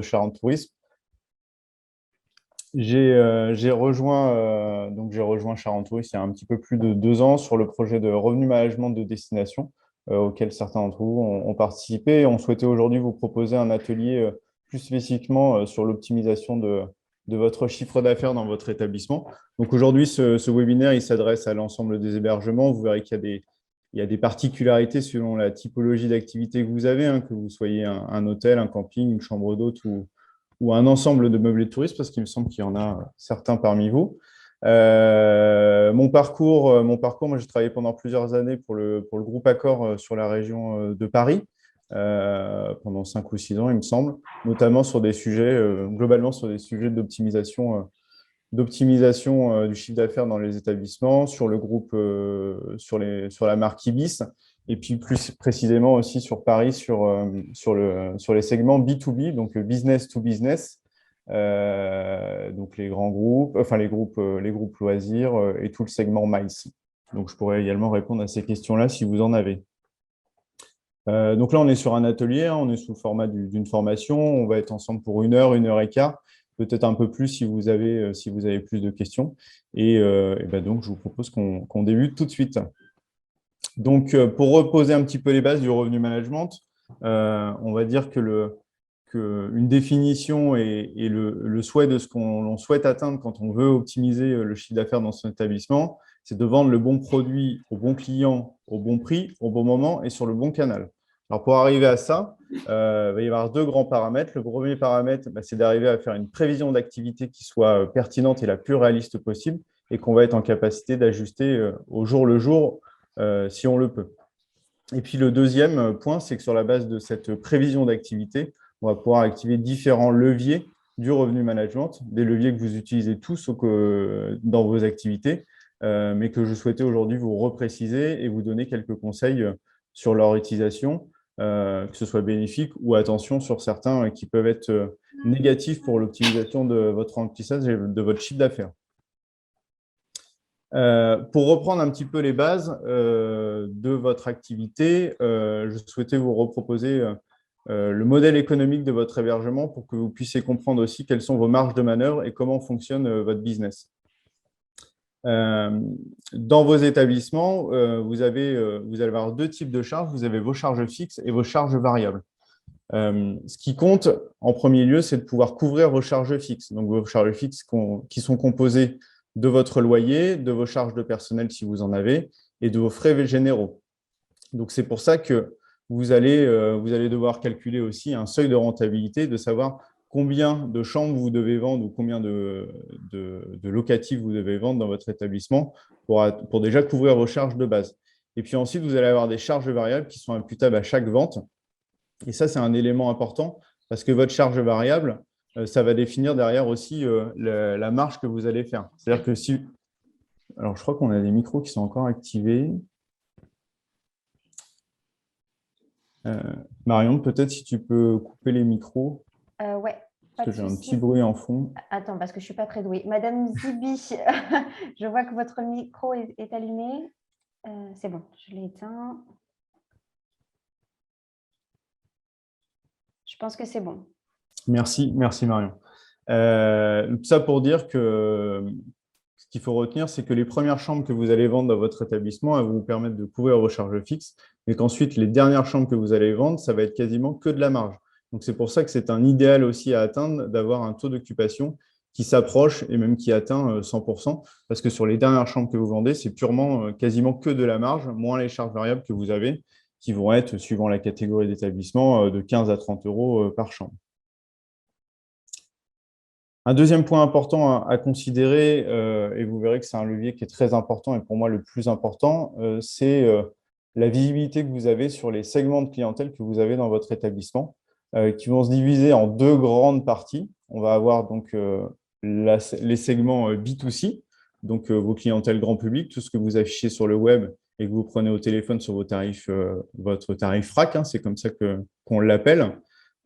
Charente Tourisme. J'ai rejoint Charente Tourisme il y a un petit peu plus de 2 ans sur le projet de revenu management de destination auquel certains d'entre vous ont participé. On souhaitait aujourd'hui vous proposer un atelier plus spécifiquement sur l'optimisation de votre chiffre d'affaires dans votre établissement. Donc aujourd'hui, ce webinaire, il s'adresse à l'ensemble des hébergements. Vous verrez qu'il y a des particularités selon la typologie d'activité que vous avez, hein, que vous soyez un hôtel, un camping, une chambre d'hôte ou un ensemble de meublés de tourisme, parce qu'il me semble qu'il y en a certains parmi vous. Mon parcours, moi, j'ai travaillé pendant plusieurs années pour le groupe Accor sur la région de Paris, pendant 5 ou 6 ans, il me semble, notamment sur des sujets, globalement sur des sujets d'optimisation du chiffre d'affaires dans les établissements, sur le groupe, sur la marque Ibis, et puis plus précisément aussi sur Paris, sur les segments B2B, donc business to business, donc les grands groupes, enfin les groupes loisirs et tout le segment MICE. Donc je pourrais également répondre à ces questions-là si vous en avez. Donc là, on est sur un atelier, hein, on est sous le format d'une formation, on va être ensemble pour 1 heure et quart, peut-être un peu plus si vous avez plus de questions. Et ben donc, je vous propose qu'on débute tout de suite. Donc, pour reposer un petit peu les bases du revenu management, on va dire que une définition et le souhait de ce qu'on souhaite atteindre quand on veut optimiser le chiffre d'affaires dans son établissement, c'est de vendre le bon produit au bon client, au bon prix, au bon moment et sur le bon canal. Alors, pour arriver à ça, il va y avoir 2 grands paramètres. Le premier paramètre, c'est d'arriver à faire une prévision d'activité qui soit pertinente et la plus réaliste possible et qu'on va être en capacité d'ajuster au jour le jour si on le peut. Et puis, le deuxième point, c'est que sur la base de cette prévision d'activité, on va pouvoir activer différents leviers du revenu management, des leviers que vous utilisez tous dans vos activités, mais que je souhaitais aujourd'hui vous repréciser et vous donner quelques conseils sur leur utilisation, que ce soit bénéfique ou attention sur certains qui peuvent être négatifs pour l'optimisation de votre remplissage et de votre chiffre d'affaires. Pour reprendre un petit peu les bases de votre activité, je souhaitais vous reproposer le modèle économique de votre hébergement pour que vous puissiez comprendre aussi quelles sont vos marges de manœuvre et comment fonctionne votre business. Dans vos établissements, vous allez avoir 2 types de charges. Vous avez vos charges fixes et vos charges variables. Ce qui compte en premier lieu, c'est de pouvoir couvrir vos charges fixes. Donc, vos charges fixes qui sont composées de votre loyer, de vos charges de personnel si vous en avez, et de vos frais généraux. Donc, c'est pour ça que vous allez devoir calculer aussi un seuil de rentabilité, de savoir combien de chambres vous devez vendre ou combien de locatifs vous devez vendre dans votre établissement pour déjà couvrir vos charges de base. Et puis ensuite, vous allez avoir des charges variables qui sont imputables à chaque vente. Et ça, c'est un élément important parce que votre charge variable, ça va définir derrière aussi la marge que vous allez faire. C'est-à-dire que si… Alors, je crois qu'on a des micros qui sont encore activés. Marion, peut-être si tu peux couper les micros. Ouais, parce que j'ai un petit bruit en fond. Attends, parce que je ne suis pas très douée. Madame Zibi, je vois que votre micro est allumé. C'est bon, je l'ai éteint. Je pense que c'est bon. Merci Marion. Ça pour dire que ce qu'il faut retenir, c'est que les premières chambres que vous allez vendre dans votre établissement, elles vont vous permettre de couvrir vos charges fixes, mais qu'ensuite, les dernières chambres que vous allez vendre, ça va être quasiment que de la marge. Donc, c'est pour ça que c'est un idéal aussi à atteindre d'avoir un taux d'occupation qui s'approche et même qui atteint 100%, parce que sur les dernières chambres que vous vendez, c'est purement quasiment que de la marge, moins les charges variables que vous avez, qui vont être, suivant la catégorie d'établissement, de 15 à 30 euros par chambre. Un deuxième point important à considérer, et vous verrez que c'est un levier qui est très important et pour moi le plus important, c'est la visibilité que vous avez sur les segments de clientèle que vous avez dans votre établissement, qui vont se diviser en 2 grandes parties. On va avoir donc les segments B2C, donc vos clientèles grand public, tout ce que vous affichez sur le web et que vous prenez au téléphone sur vos tarifs, votre tarif FRAC, hein, c'est comme ça qu'on l'appelle.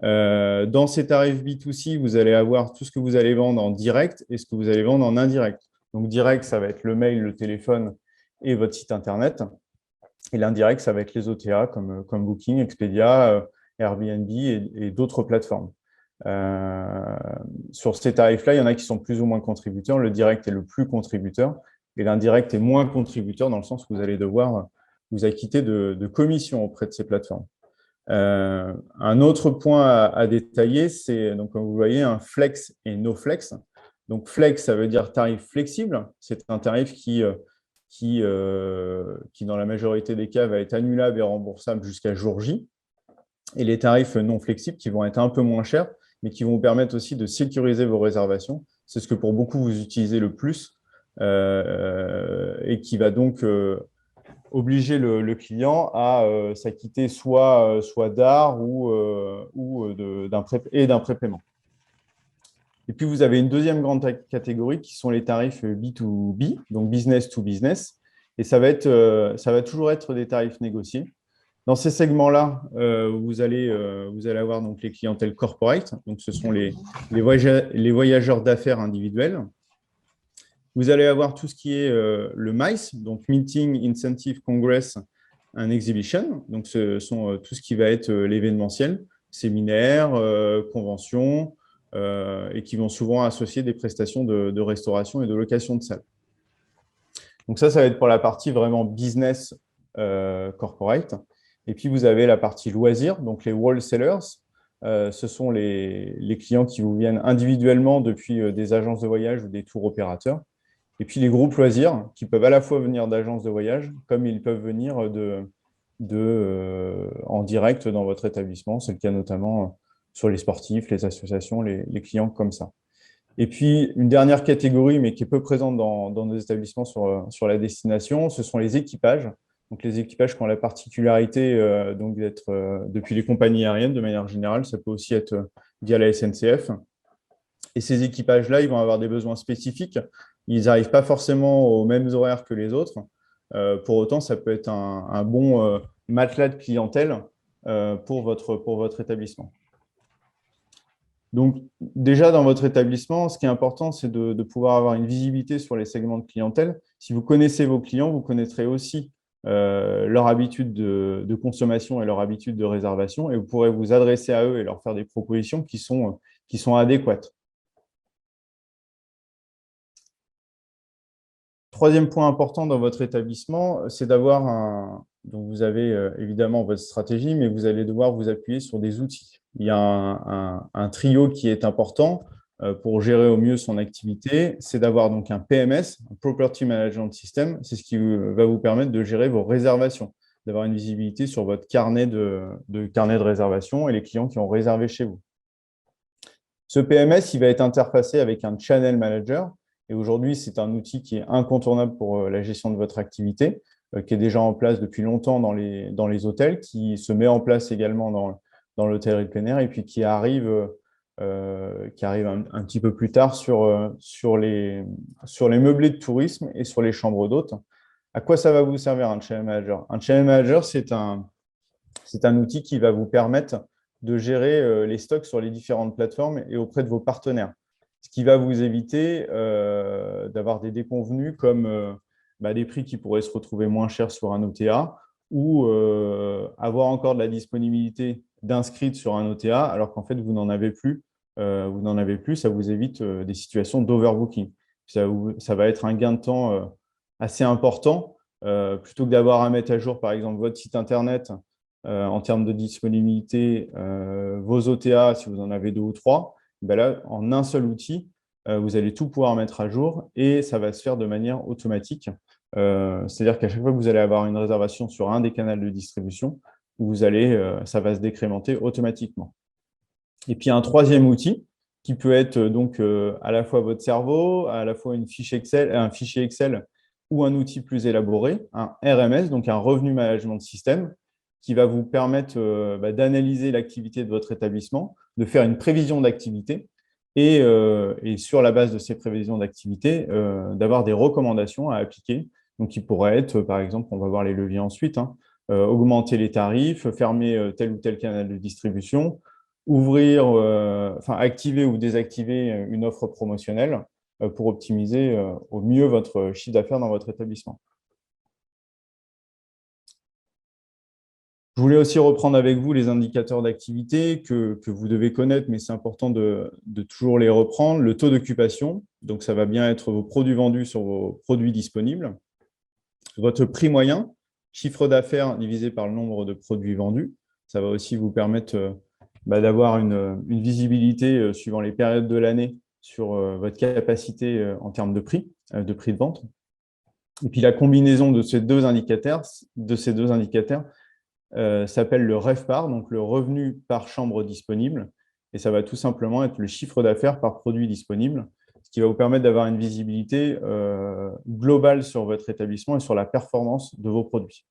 Dans ces tarifs B2C, vous allez avoir tout ce que vous allez vendre en direct et ce que vous allez vendre en indirect. Donc, direct, ça va être le mail, le téléphone et votre site Internet. Et l'indirect, ça va être les OTA comme Booking, Expedia, Airbnb et d'autres plateformes. Sur ces tarifs-là, il y en a qui sont plus ou moins contributeurs. Le direct est le plus contributeur et l'indirect est moins contributeur dans le sens où vous allez devoir vous acquitter de commissions auprès de ces plateformes. Un autre point à détailler, c'est, donc, comme vous voyez, un flex et no flex. Donc, flex, ça veut dire tarif flexible. C'est un tarif qui, dans la majorité des cas, va être annulable et remboursable jusqu'à jour J. Et les tarifs non flexibles qui vont être un peu moins chers, mais qui vont vous permettre aussi de sécuriser vos réservations. C'est ce que pour beaucoup vous utilisez le plus et qui va donc obliger le client à s'acquitter soit d'art ou d'un prépaiement. Et puis, vous avez une deuxième grande catégorie qui sont les tarifs B2B, donc business to business. Et ça va toujours être des tarifs négociés. Dans ces segments-là, vous allez avoir donc les clientèles corporate, donc ce sont les voyageurs d'affaires individuels. Vous allez avoir tout ce qui est le MICE, donc Meeting, Incentive, Congress and Exhibition. Donc, ce sont tout ce qui va être l'événementiel, séminaires, conventions, et qui vont souvent associer des prestations de restauration et de location de salles. Donc, ça va être pour la partie vraiment business corporate. Et puis, vous avez la partie loisirs, donc les wholesalers. Ce sont les clients qui vous viennent individuellement depuis des agences de voyage ou des tours opérateurs. Et puis les groupes loisirs qui peuvent à la fois venir d'agences de voyage, comme ils peuvent venir en direct dans votre établissement. C'est le cas notamment sur les sportifs, les associations, les clients comme ça. Et puis, une dernière catégorie, mais qui est peu présente dans nos établissements sur la destination, ce sont les équipages. Donc, les équipages qui ont la particularité donc d'être depuis les compagnies aériennes de manière générale. Ça peut aussi être via la SNCF. Et ces équipages-là, ils vont avoir des besoins spécifiques. Ils n'arrivent pas forcément aux mêmes horaires que les autres. Pour autant, ça peut être un bon matelas de clientèle pour votre établissement. Donc, déjà, dans votre établissement, ce qui est important, c'est de pouvoir avoir une visibilité sur les segments de clientèle. Si vous connaissez vos clients, vous connaîtrez aussi leur habitude de consommation et leur habitude de réservation, et vous pourrez vous adresser à eux et leur faire des propositions qui sont adéquates. Troisième point important dans votre établissement, c'est d'avoir donc vous avez évidemment votre stratégie, mais vous allez devoir vous appuyer sur des outils. Il y a un trio qui est important pour gérer au mieux son activité, c'est d'avoir donc un PMS, un Property Management System. C'est ce qui va vous permettre de gérer vos réservations, d'avoir une visibilité sur votre carnet de réservation et les clients qui ont réservé chez vous. Ce PMS, il va être interfacé avec un Channel Manager. Et aujourd'hui, c'est un outil qui est incontournable pour la gestion de votre activité, qui est déjà en place depuis longtemps dans les hôtels, qui se met en place également dans l'hôtellerie plein air et puis qui arrive un petit peu plus tard sur les meublés de tourisme et sur les chambres d'hôtes. À quoi ça va vous servir un Channel Manager? Un Channel Manager, c'est un outil qui va vous permettre de gérer les stocks sur les différentes plateformes et auprès de vos partenaires. Ce qui va vous éviter d'avoir des déconvenus comme des prix qui pourraient se retrouver moins chers sur un OTA ou avoir encore de la disponibilité d'inscrits sur un OTA alors qu'en fait, vous n'en avez plus. Ça vous évite des situations d'overbooking. Ça va être un gain de temps assez important. Plutôt que d'avoir à mettre à jour, par exemple, votre site Internet en termes de disponibilité, vos OTA, si vous en avez 2 ou 3, là, en un seul outil, vous allez tout pouvoir mettre à jour et ça va se faire de manière automatique. C'est-à-dire qu'à chaque fois que vous allez avoir une réservation sur un des canaux de distribution, ça va se décrémenter automatiquement. Et puis, un troisième outil qui peut être donc à la fois votre cerveau, à la fois un fichier Excel ou un outil plus élaboré, un RMS, donc un Revenue Management System, qui va vous permettre d'analyser l'activité de votre établissement, de faire une prévision d'activité et sur la base de ces prévisions d'activité, d'avoir des recommandations à appliquer. Donc, qui pourraient être, par exemple, on va voir les leviers ensuite, augmenter les tarifs, fermer tel ou tel canal de distribution, activer ou désactiver une offre promotionnelle pour optimiser au mieux votre chiffre d'affaires dans votre établissement. Je voulais aussi reprendre avec vous les indicateurs d'activité que vous devez connaître, mais c'est important de toujours les reprendre. Le taux d'occupation, donc ça va bien être vos produits vendus sur vos produits disponibles. Votre prix moyen, chiffre d'affaires divisé par le nombre de produits vendus. Ça va aussi vous permettre d'avoir une visibilité suivant les périodes de l'année sur votre capacité en termes de prix de vente. Et puis la combinaison de ces deux indicateurs s'appelle le REVPAR, donc le revenu par chambre disponible. Et ça va tout simplement être le chiffre d'affaires par produit disponible, ce qui va vous permettre d'avoir une visibilité globale sur votre établissement et sur la performance de vos produits.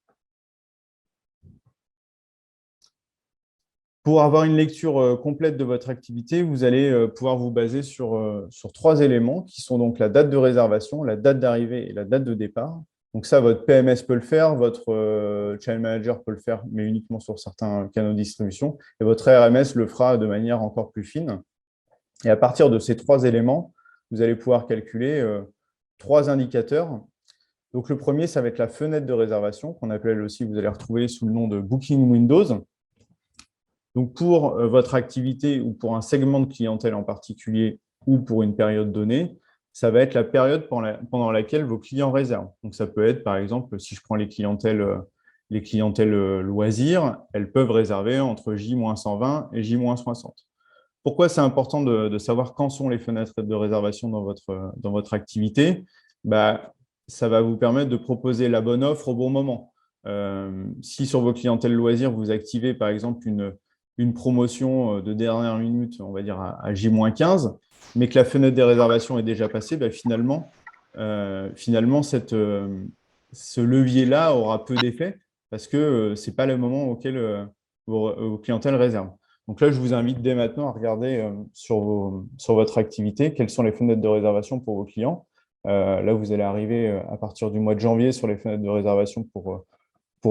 Pour avoir une lecture complète de votre activité, vous allez pouvoir vous baser sur 3 éléments qui sont donc la date de réservation, la date d'arrivée et la date de départ. Donc ça, votre PMS peut le faire, votre Channel Manager peut le faire, mais uniquement sur certains canaux de distribution. Et votre RMS le fera de manière encore plus fine. Et à partir de ces 3 éléments, vous allez pouvoir calculer 3 indicateurs. Donc le premier, ça va être la fenêtre de réservation, qu'on appelle aussi, vous allez retrouver sous le nom de Booking Windows. Donc, pour votre activité ou pour un segment de clientèle en particulier ou pour une période donnée, ça va être la période pendant laquelle vos clients réservent. Donc, ça peut être, par exemple, si je prends les clientèles loisirs, elles peuvent réserver entre J-120 et J-60. Pourquoi c'est important de savoir quand sont les fenêtres de réservation dans votre activité? Ça va vous permettre de proposer la bonne offre au bon moment. Si sur vos clientèles loisirs, vous activez, par exemple, une promotion de dernière minute, on va dire à J-15, mais que la fenêtre des réservations est déjà passée, finalement, ce levier-là aura peu d'effet parce que ce n'est pas le moment auquel vos clientèles réservent. Donc là, je vous invite dès maintenant à regarder sur votre activité quelles sont les fenêtres de réservation pour vos clients. Là, vous allez arriver à partir du mois de janvier sur les fenêtres de réservation pour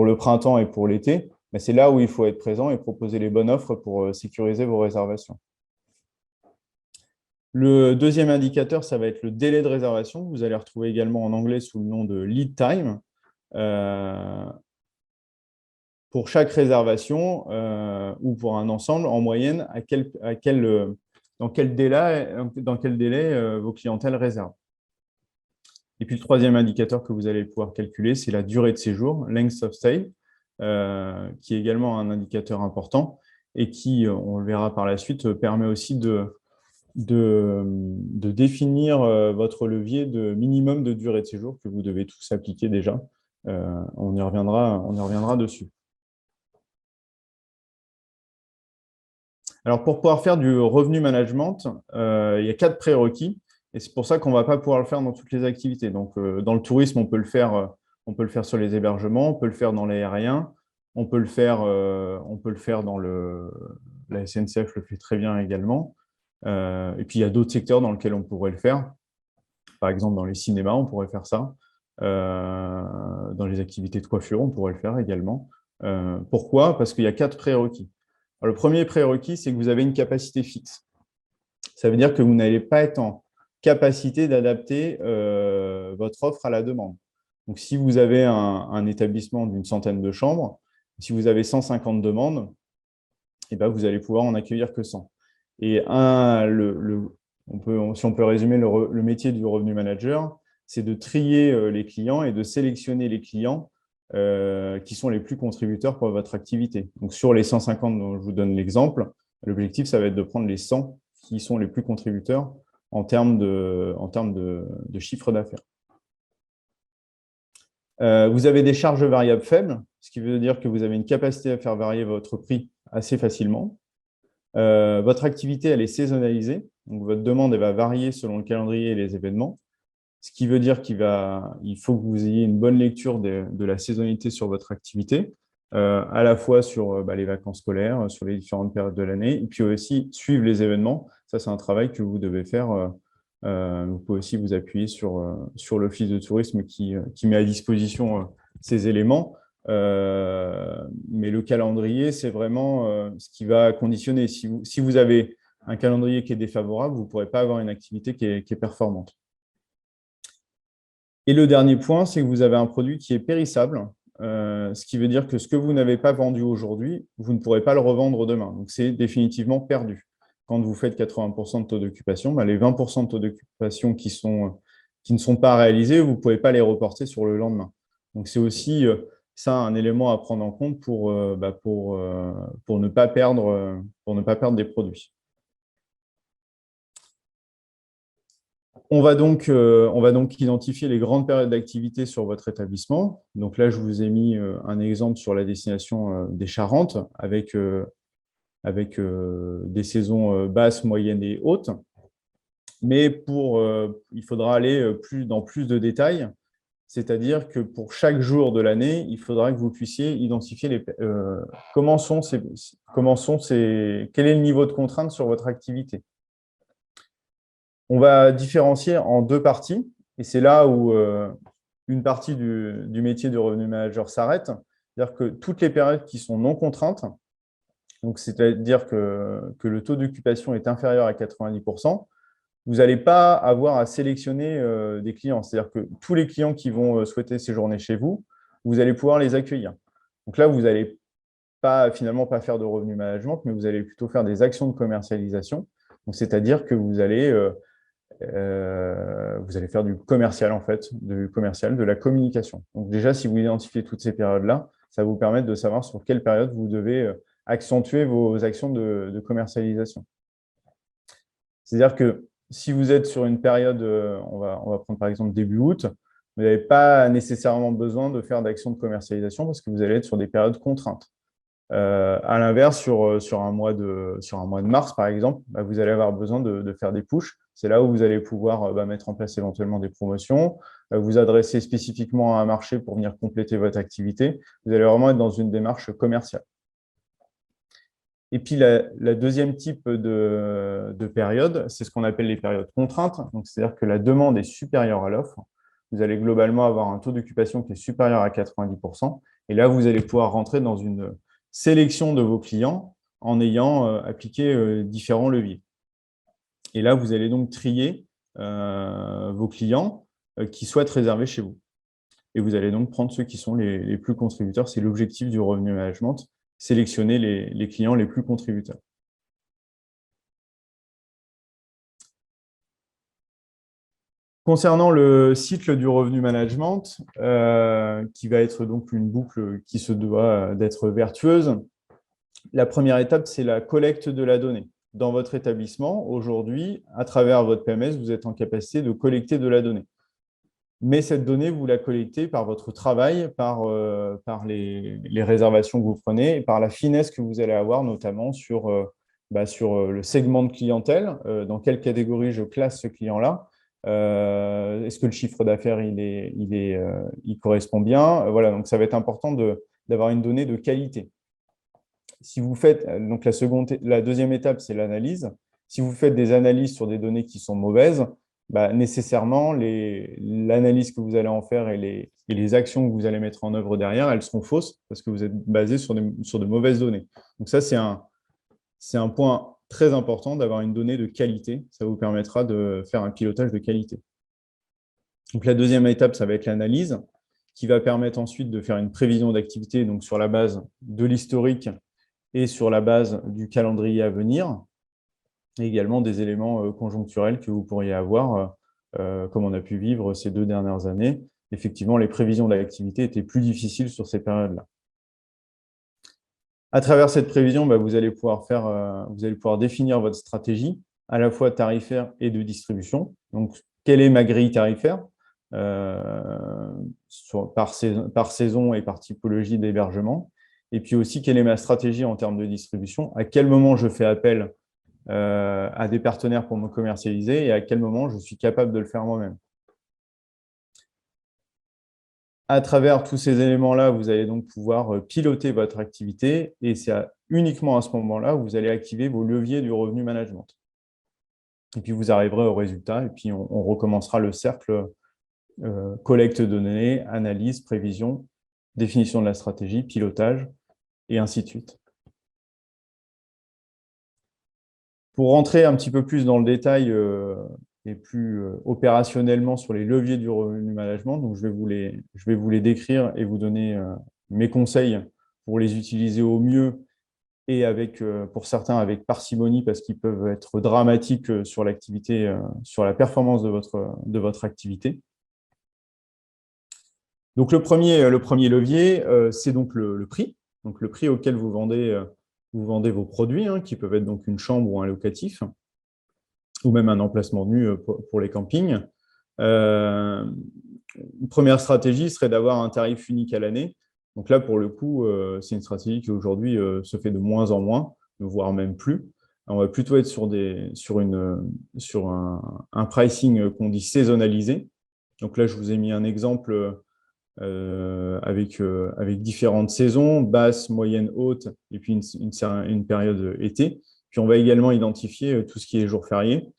le printemps et pour l'été. Mais c'est là où il faut être présent et proposer les bonnes offres pour sécuriser vos réservations. Le deuxième indicateur, ça va être le délai de réservation. Vous allez retrouver également en anglais sous le nom de lead time. Pour chaque réservation ou pour un ensemble, en moyenne, dans quel délai vos clientèles réservent. Et puis le troisième indicateur que vous allez pouvoir calculer, c'est la durée de séjour, length of stay, qui est également un indicateur important et qui, on le verra par la suite, permet aussi de définir votre levier de minimum de durée de séjour que vous devez tous appliquer déjà. On y reviendra dessus. Alors, pour pouvoir faire du revenu management, il y a 4 prérequis et c'est pour ça qu'on ne va pas pouvoir le faire dans toutes les activités. Donc, dans le tourisme, on peut le faire sur les hébergements, on peut le faire dans l'aérien, on peut le faire dans la SNCF le fait très bien également. Et puis, il y a d'autres secteurs dans lesquels on pourrait le faire. Par exemple, dans les cinémas, on pourrait faire ça. Dans les activités de coiffure, on pourrait le faire également. Pourquoi? Parce qu'il y a 4 prérequis. Alors, le premier prérequis, c'est que vous avez une capacité fixe. Ça veut dire que vous n'allez pas être en capacité d'adapter votre offre à la demande. Donc, si vous avez un établissement d'une centaine de chambres, si vous avez 150 demandes, vous allez pouvoir en accueillir que 100. Et si on peut résumer le métier du revenu manager, c'est de trier les clients et de sélectionner les clients qui sont les plus contributeurs pour votre activité. Donc, sur les 150 dont je vous donne l'exemple, l'objectif, ça va être de prendre les 100 qui sont les plus contributeurs en termes de chiffre d'affaires. Vous avez des charges variables faibles, ce qui veut dire que vous avez une capacité à faire varier votre prix assez facilement. Votre activité, elle est saisonnalisée, donc votre demande elle va varier selon le calendrier et les événements, ce qui veut dire qu'il faut que vous ayez une bonne lecture de la saisonnalité sur votre activité, à la fois sur les vacances scolaires, sur les différentes périodes de l'année, et puis aussi suivre les événements. Ça, c'est un travail que vous devez faire. Vous pouvez aussi vous appuyer sur l'Office de tourisme qui met à disposition ces éléments. Mais le calendrier, c'est vraiment ce qui va conditionner. Si vous avez un calendrier qui est défavorable, vous ne pourrez pas avoir une activité qui est performante. Et le dernier point, c'est que vous avez un produit qui est périssable. ce qui veut dire que ce que vous n'avez pas vendu aujourd'hui, vous ne pourrez pas le revendre demain. Donc, c'est définitivement perdu. Quand vous faites 80% de taux d'occupation, les 20% de taux d'occupation qui ne sont pas réalisés, vous ne pouvez pas les reporter sur le lendemain. Donc, c'est aussi ça un élément à prendre en compte pour ne pas perdre des produits. On va donc identifier les grandes périodes d'activité sur votre établissement. Donc là, je vous ai mis un exemple sur la destination des Charentes avec des saisons basses, moyennes et hautes. Mais il faudra aller dans plus de détails, c'est-à-dire que pour chaque jour de l'année, il faudra que vous puissiez identifier quel est le niveau de contrainte sur votre activité. On va différencier en deux parties, et c'est là où une partie du métier de revenu manager s'arrête. C'est-à-dire que toutes les périodes qui sont non contraintes, donc c'est-à-dire que le taux d'occupation est inférieur à 90%, vous n'allez pas avoir à sélectionner des clients. C'est-à-dire que tous les clients qui vont souhaiter séjourner chez vous, vous allez pouvoir les accueillir. Donc là, vous n'allez finalement pas faire de revenu management, mais vous allez plutôt faire des actions de commercialisation. Donc, c'est-à-dire que vous allez faire du commercial, en fait, de la communication. Donc déjà, si vous identifiez toutes ces périodes-là, ça va vous permettre de savoir sur quelle période vous devez accentuer vos actions de commercialisation. C'est-à-dire que si vous êtes sur une période, on va prendre par exemple début août, vous n'avez pas nécessairement besoin de faire d'actions de commercialisation parce que vous allez être sur des périodes contraintes. À l'inverse, sur un mois de mars, par exemple, vous allez avoir besoin de faire des pushs. C'est là où vous allez pouvoir mettre en place éventuellement des promotions, vous adresser spécifiquement à un marché pour venir compléter votre activité. Vous allez vraiment être dans une démarche commerciale. Et puis, la deuxième type de période, c'est ce qu'on appelle les périodes contraintes. C'est-à-dire que la demande est supérieure à l'offre. Vous allez globalement avoir un taux d'occupation qui est supérieur à 90%. Et là, vous allez pouvoir rentrer dans une sélection de vos clients en ayant appliqué différents leviers. Et là, vous allez donc trier vos clients qui souhaitent réserver chez vous. Et vous allez donc prendre ceux qui sont les plus contributeurs. C'est l'objectif du revenu management, sélectionner les clients les plus contributeurs. Concernant le cycle du revenu management, qui va être donc une boucle qui se doit d'être vertueuse, la première étape, c'est la collecte de la donnée. Dans votre établissement, aujourd'hui, à travers votre PMS, vous êtes en capacité de collecter de la donnée. Mais cette donnée, vous la collectez par votre travail, par les réservations que vous prenez et par la finesse que vous allez avoir, notamment sur le segment de clientèle, dans quelle catégorie je classe ce client-là. Est-ce que le chiffre d'affaires il correspond bien? Voilà, donc ça va être important d'avoir une donnée de qualité. Si vous faites, donc la deuxième étape, c'est l'analyse. Si vous faites des analyses sur des données qui sont mauvaises, nécessairement, l'analyse que vous allez en faire et les actions que vous allez mettre en œuvre derrière, elles seront fausses parce que vous êtes basé sur de mauvaises données. Donc ça, c'est un point très important d'avoir une donnée de qualité. Ça vous permettra de faire un pilotage de qualité. Donc la deuxième étape, ça va être l'analyse qui va permettre ensuite de faire une prévision d'activité donc sur la base de l'historique et sur la base du calendrier à venir, et également des éléments conjoncturels que vous pourriez avoir, comme on a pu vivre ces 2 dernières années. Effectivement, les prévisions d'activité étaient plus difficiles sur ces périodes-là. À travers cette prévision, vous allez pouvoir définir votre stratégie, à la fois tarifaire et de distribution. Donc, quelle est ma grille tarifaire par saison et par typologie d'hébergement? Et puis aussi, quelle est ma stratégie en termes de distribution? À quel moment je fais appel à des partenaires pour me commercialiser et à quel moment je suis capable de le faire moi-même? À travers tous ces éléments-là, vous allez donc pouvoir piloter votre activité et c'est uniquement à ce moment-là où vous allez activer vos leviers du revenu management. Et puis, vous arriverez au résultat et puis on recommencera le cercle collecte de données, analyse, prévision, définition de la stratégie, pilotage, et ainsi de suite. Pour rentrer un petit peu plus dans le détail et plus opérationnellement sur les leviers du revenu management. Donc, je vais vous les décrire et vous donner mes conseils pour les utiliser au mieux et pour certains avec parcimonie parce qu'ils peuvent être dramatiques sur l'activité, sur la performance de votre activité. Donc, le premier levier, c'est donc le prix. Donc, le prix auquel vous vendez vos produits, hein, qui peuvent être donc une chambre ou un locatif, ou même un emplacement nu pour les campings. Une première stratégie serait d'avoir un tarif unique à l'année. Donc là, pour le coup, c'est une stratégie qui aujourd'hui se fait de moins en moins, voire même plus. On va plutôt être sur un pricing qu'on dit saisonnalisé. Donc là, je vous ai mis un exemple avec différentes saisons, basse, moyenne, haute, et puis une période été. Puis on va également identifier tout ce qui est jours fériés,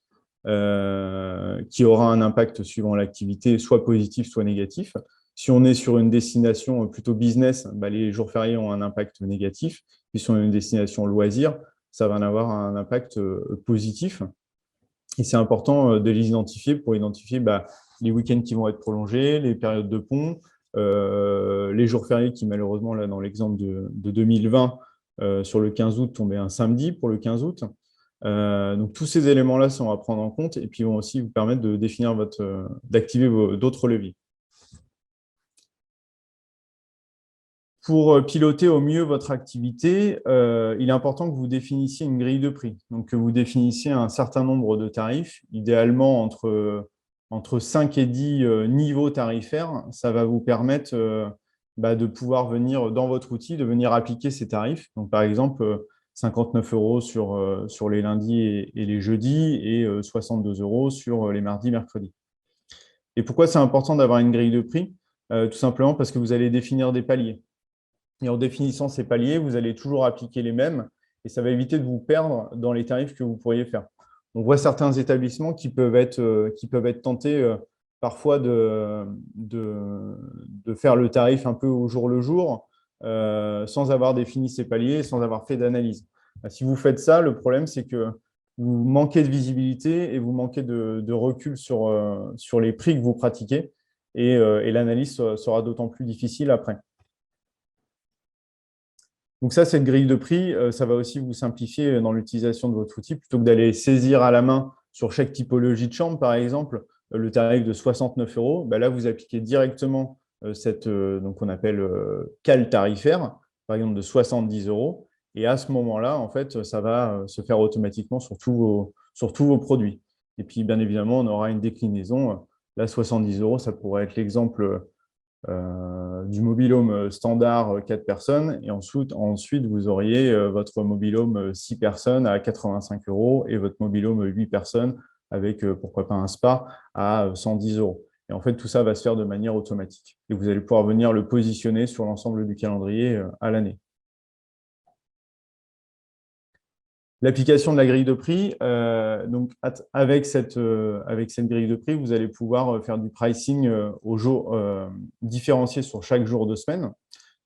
qui aura un impact suivant l'activité, soit positif, soit négatif. Si on est sur une destination plutôt business, les jours fériés ont un impact négatif. Puis si on est une destination loisir, ça va en avoir un impact positif. Et c'est important de les identifier pour identifier les week-ends qui vont être prolongés, les périodes de pont, les jours fériés qui, malheureusement, là, dans l'exemple de 2020, sur le 15 août, tombaient un samedi pour le 15 août. Donc, tous ces éléments-là sont à prendre en compte et puis vont aussi vous permettre de définir d'activer d'autres leviers. Pour piloter au mieux votre activité, il est important que vous définissiez une grille de prix. Donc, que vous définissiez un certain nombre de tarifs, idéalement entre 5 et 10 niveaux tarifaires. Ça va vous permettre de pouvoir venir dans votre outil, de venir appliquer ces tarifs. Donc, par exemple, 59 € sur les lundis et les jeudis et 62 € sur les mardis, mercredis. Et pourquoi c'est important d'avoir une grille de prix? Tout simplement parce que vous allez définir des paliers. Et en définissant ces paliers, vous allez toujours appliquer les mêmes et ça va éviter de vous perdre dans les tarifs que vous pourriez faire. On voit certains établissements qui peuvent être tentés parfois de faire le tarif un peu au jour le jour sans avoir défini ces paliers, sans avoir fait d'analyse. Si vous faites ça, le problème, c'est que vous manquez de visibilité et vous manquez de recul sur les prix que vous pratiquez et l'analyse sera d'autant plus difficile après. Donc ça, cette grille de prix, ça va aussi vous simplifier dans l'utilisation de votre outil. Plutôt que d'aller saisir à la main sur chaque typologie de chambre, par exemple, le tarif de 69 €, là, vous appliquez directement cette, donc on appelle cale tarifaire, par exemple de 70 €. Et à ce moment-là, en fait, ça va se faire automatiquement sur tous vos produits. Et puis, bien évidemment, on aura une déclinaison. Là, 70 €, ça pourrait être l'exemple du mobil-home standard 4 personnes. Et ensuite vous auriez votre mobil-home 6 personnes à 85 € et votre mobil-home 8 personnes avec, pourquoi pas, un spa à 110 €. Et en fait, tout ça va se faire de manière automatique. Et vous allez pouvoir venir le positionner sur l'ensemble du calendrier à l'année. L'application de la grille de prix, donc avec cette grille de prix, vous allez pouvoir faire du pricing au jour différencié sur chaque jour de semaine,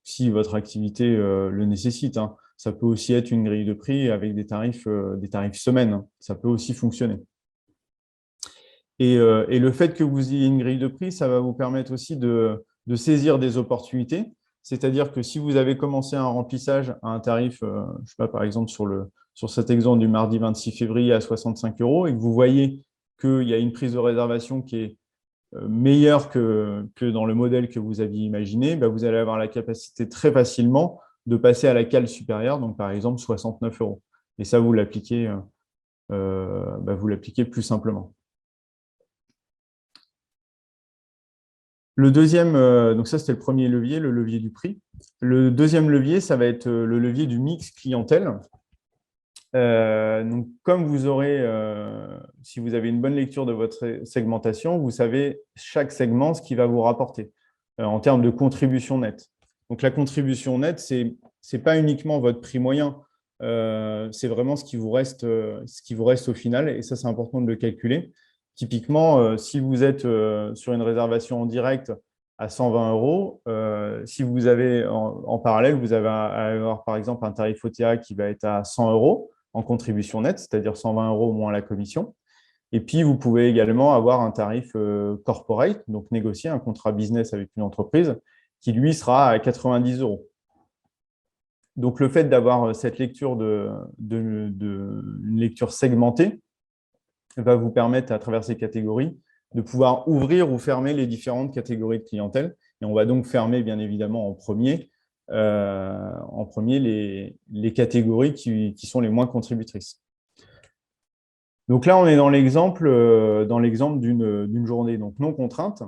si votre activité le nécessite, hein. Ça peut aussi être une grille de prix avec des tarifs semaines, hein. Ça peut aussi fonctionner. Et le fait que vous ayez une grille de prix, ça va vous permettre aussi de saisir des opportunités. C'est-à-dire que si vous avez commencé un remplissage à un tarif, je ne sais pas, par exemple, sur cet exemple du mardi 26 février à 65 € et que vous voyez qu'il y a une prise de réservation qui est meilleure que dans le modèle que vous aviez imaginé, vous allez avoir la capacité très facilement de passer à la cale supérieure, donc par exemple 69 €. Et ça, vous l'appliquez plus simplement. Le deuxième, donc ça c'était le premier levier, le levier du prix. Le deuxième levier, ça va être le levier du mix clientèle. Donc, comme vous aurez, si vous avez une bonne lecture de votre segmentation, vous savez chaque segment ce qu'il va vous rapporter en termes de contribution nette. Donc, la contribution nette, ce n'est pas uniquement votre prix moyen, c'est vraiment ce qui vous reste au final. Et ça, c'est important de le calculer. Typiquement, si vous êtes sur une réservation en direct à 120 €, si vous avez en parallèle, vous allez avoir par exemple un tarif OTA qui va être à 100 € en contribution nette, c'est-à-dire 120 € moins la commission. Et puis, vous pouvez également avoir un tarif corporate, donc négocier un contrat business avec une entreprise, qui lui sera à 90 euros. Donc, le fait d'avoir cette lecture une lecture segmentée va vous permettre, à travers ces catégories, de pouvoir ouvrir ou fermer les différentes catégories de clientèle. Et on va donc fermer, bien évidemment, en premier les catégories qui sont les moins contributrices. Donc là, on est dans l'exemple d'une journée donc non contrainte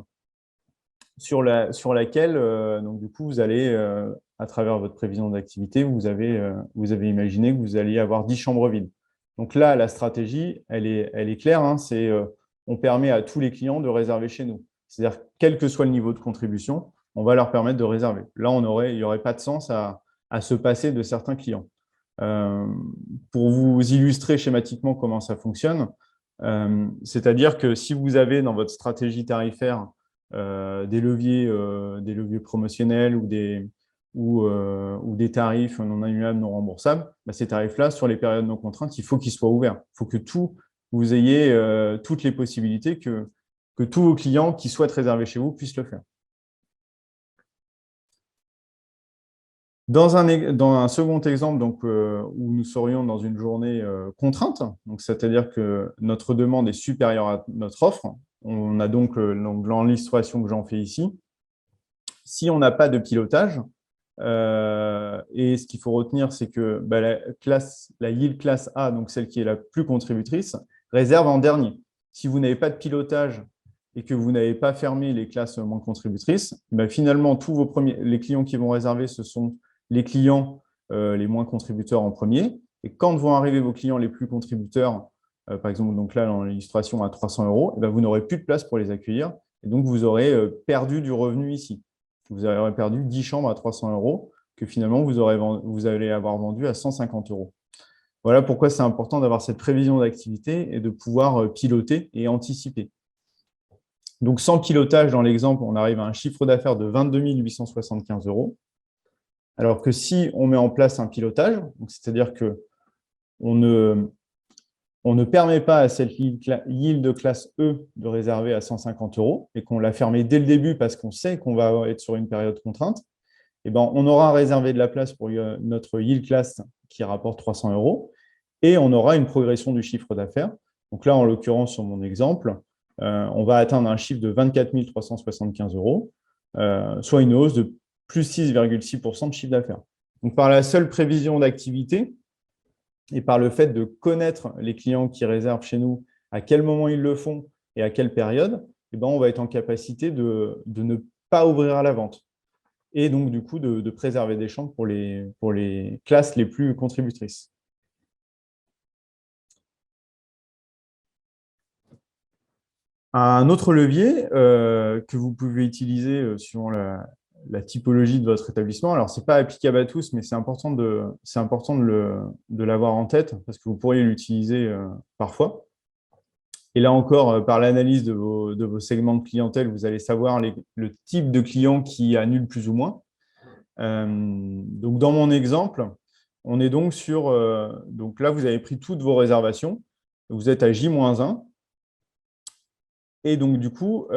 sur laquelle, donc, du coup, vous allez, à travers votre prévision d'activité, vous avez imaginé que vous alliez avoir 10 chambres vides. Donc là, la stratégie, elle est claire, hein, on permet à tous les clients de réserver chez nous. C'est-à-dire, quel que soit le niveau de contribution, on va leur permettre de réserver. Là, il n'y aurait pas de sens à se passer de certains clients. Pour vous illustrer schématiquement comment ça fonctionne, c'est-à-dire que si vous avez dans votre stratégie tarifaire des leviers promotionnels ou des tarifs non annulables, non remboursables, ces tarifs-là, sur les périodes non contraintes, il faut qu'ils soient ouverts. Il faut que vous ayez toutes les possibilités que tous vos clients qui souhaitent réserver chez vous puissent le faire. Dans un second exemple, donc, où nous serions dans une journée contrainte, c'est-à-dire que notre demande est supérieure à notre offre, on a donc dans l'illustration que j'en fais ici, si on n'a pas de pilotage, et ce qu'il faut retenir, c'est que la yield classe A, donc celle qui est la plus contributrice, réserve en dernier. Si vous n'avez pas de pilotage et que vous n'avez pas fermé les classes moins contributrices, finalement, les clients qui vont réserver, ce sont les clients les moins contributeurs en premier. Et quand vont arriver vos clients les plus contributeurs, par exemple, donc là, dans l'illustration à 300 euros, vous n'aurez plus de place pour les accueillir. Et donc, vous aurez perdu du revenu ici. Vous aurez perdu 10 chambres à 300 euros que finalement, vous allez avoir vendu à 150 euros. Voilà pourquoi c'est important d'avoir cette prévision d'activité et de pouvoir piloter et anticiper. Donc, sans pilotage, dans l'exemple, on arrive à un chiffre d'affaires de 22 875 euros. Alors que si on met en place un pilotage, c'est-à-dire qu'on ne permet pas à cette yield de classe E de réserver à 150 euros et qu'on l'a fermée dès le début parce qu'on sait qu'on va être sur une période contrainte, on aura réservé de la place pour notre yield class qui rapporte 300 euros et on aura une progression du chiffre d'affaires. Donc là, en l'occurrence, sur mon exemple, on va atteindre un chiffre de 24 375 euros, soit une hausse de plus 6,6% de chiffre d'affaires. Donc, par la seule prévision d'activité et par le fait de connaître les clients qui réservent chez nous, à quel moment ils le font et à quelle période, on va être en capacité de ne pas ouvrir à la vente et donc, du coup, de préserver des chambres pour les classes les plus contributrices. Un autre levier que vous pouvez utiliser suivant la typologie de votre établissement, alors ce n'est pas applicable à tous, mais c'est important de l'avoir en tête parce que vous pourriez l'utiliser parfois. Et là encore, par l'analyse de vos segments de clientèle, vous allez savoir le type de client qui annule plus ou moins. Donc, dans mon exemple, on est donc donc là, vous avez pris toutes vos réservations, vous êtes à J-1, et donc du coup,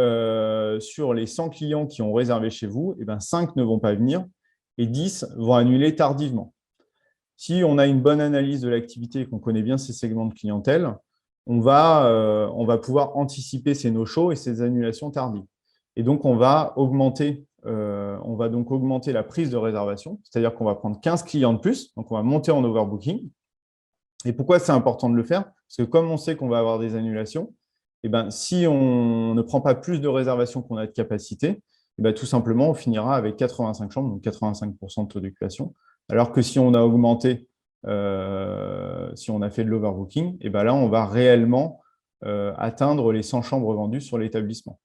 sur les 100 clients qui ont réservé chez vous, 5 ne vont pas venir et 10 vont annuler tardivement. Si on a une bonne analyse de l'activité et qu'on connaît bien ces segments de clientèle, on va pouvoir anticiper ces no-shows et ces annulations tardives. Et donc, on va donc augmenter la prise de réservation, c'est-à-dire qu'on va prendre 15 clients de plus, donc on va monter en overbooking. Et pourquoi c'est important de le faire? Parce que comme on sait qu'on va avoir des annulations, si on ne prend pas plus de réservations qu'on a de capacité, tout simplement, on finira avec 85 chambres, donc 85% de taux d'occupation. Alors que si on a augmenté, si on a fait de l'overbooking, là, on va réellement atteindre les 100 chambres vendues sur l'établissement.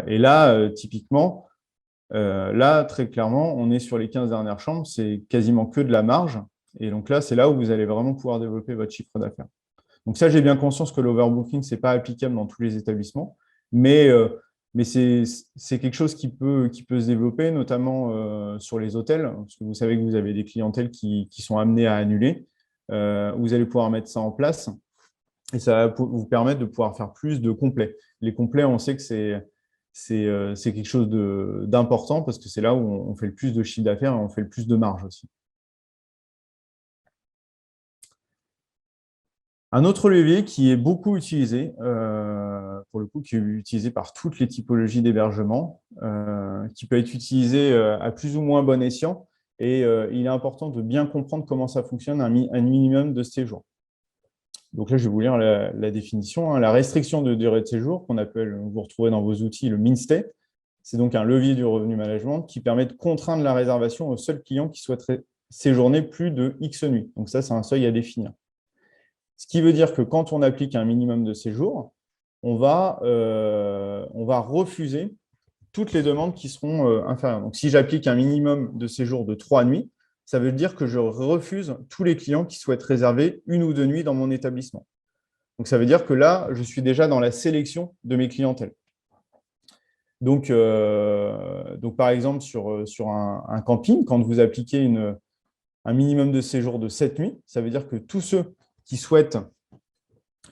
Et là, typiquement, là, très clairement, on est sur les 15 dernières chambres, c'est quasiment que de la marge. Et donc là, c'est là où vous allez vraiment pouvoir développer votre chiffre d'affaires. Donc ça, j'ai bien conscience que l'overbooking, ce n'est pas applicable dans tous les établissements, mais c'est quelque chose qui peut se développer, notamment sur les hôtels, parce que vous savez que vous avez des clientèles qui sont amenées à annuler. Vous allez pouvoir mettre ça en place Et ça va vous permettre de pouvoir faire plus de complets. Les complets, on sait que c'est quelque chose d'important parce que c'est là où on fait le plus de chiffre d'affaires et on fait le plus de marge aussi. Un autre levier qui est beaucoup utilisé, pour le coup, qui est utilisé par toutes les typologies d'hébergement, qui peut être utilisé à plus ou moins bon escient, et il est important de bien comprendre comment ça fonctionne un minimum de séjour. Donc là, je vais vous lire la définition. La restriction de durée de séjour, qu'on appelle, vous retrouvez dans vos outils, le min-stay, c'est donc un levier du revenu management qui permet de contraindre la réservation aux seuls clients qui souhaiteraient séjourner plus de X nuits. Donc ça, c'est un seuil à définir. Ce qui veut dire que quand on applique un minimum de séjour, on va refuser toutes les demandes qui seront inférieures. Donc, si j'applique un minimum de séjour de 3 nuits, ça veut dire que je refuse tous les clients qui souhaitent réserver 1 ou 2 nuits dans mon établissement. Donc, ça veut dire que là, je suis déjà dans la sélection de mes clientèles. Donc par exemple, sur un camping, quand vous appliquez un minimum de séjour de 7 nuits, ça veut dire que tous ceux qui souhaitent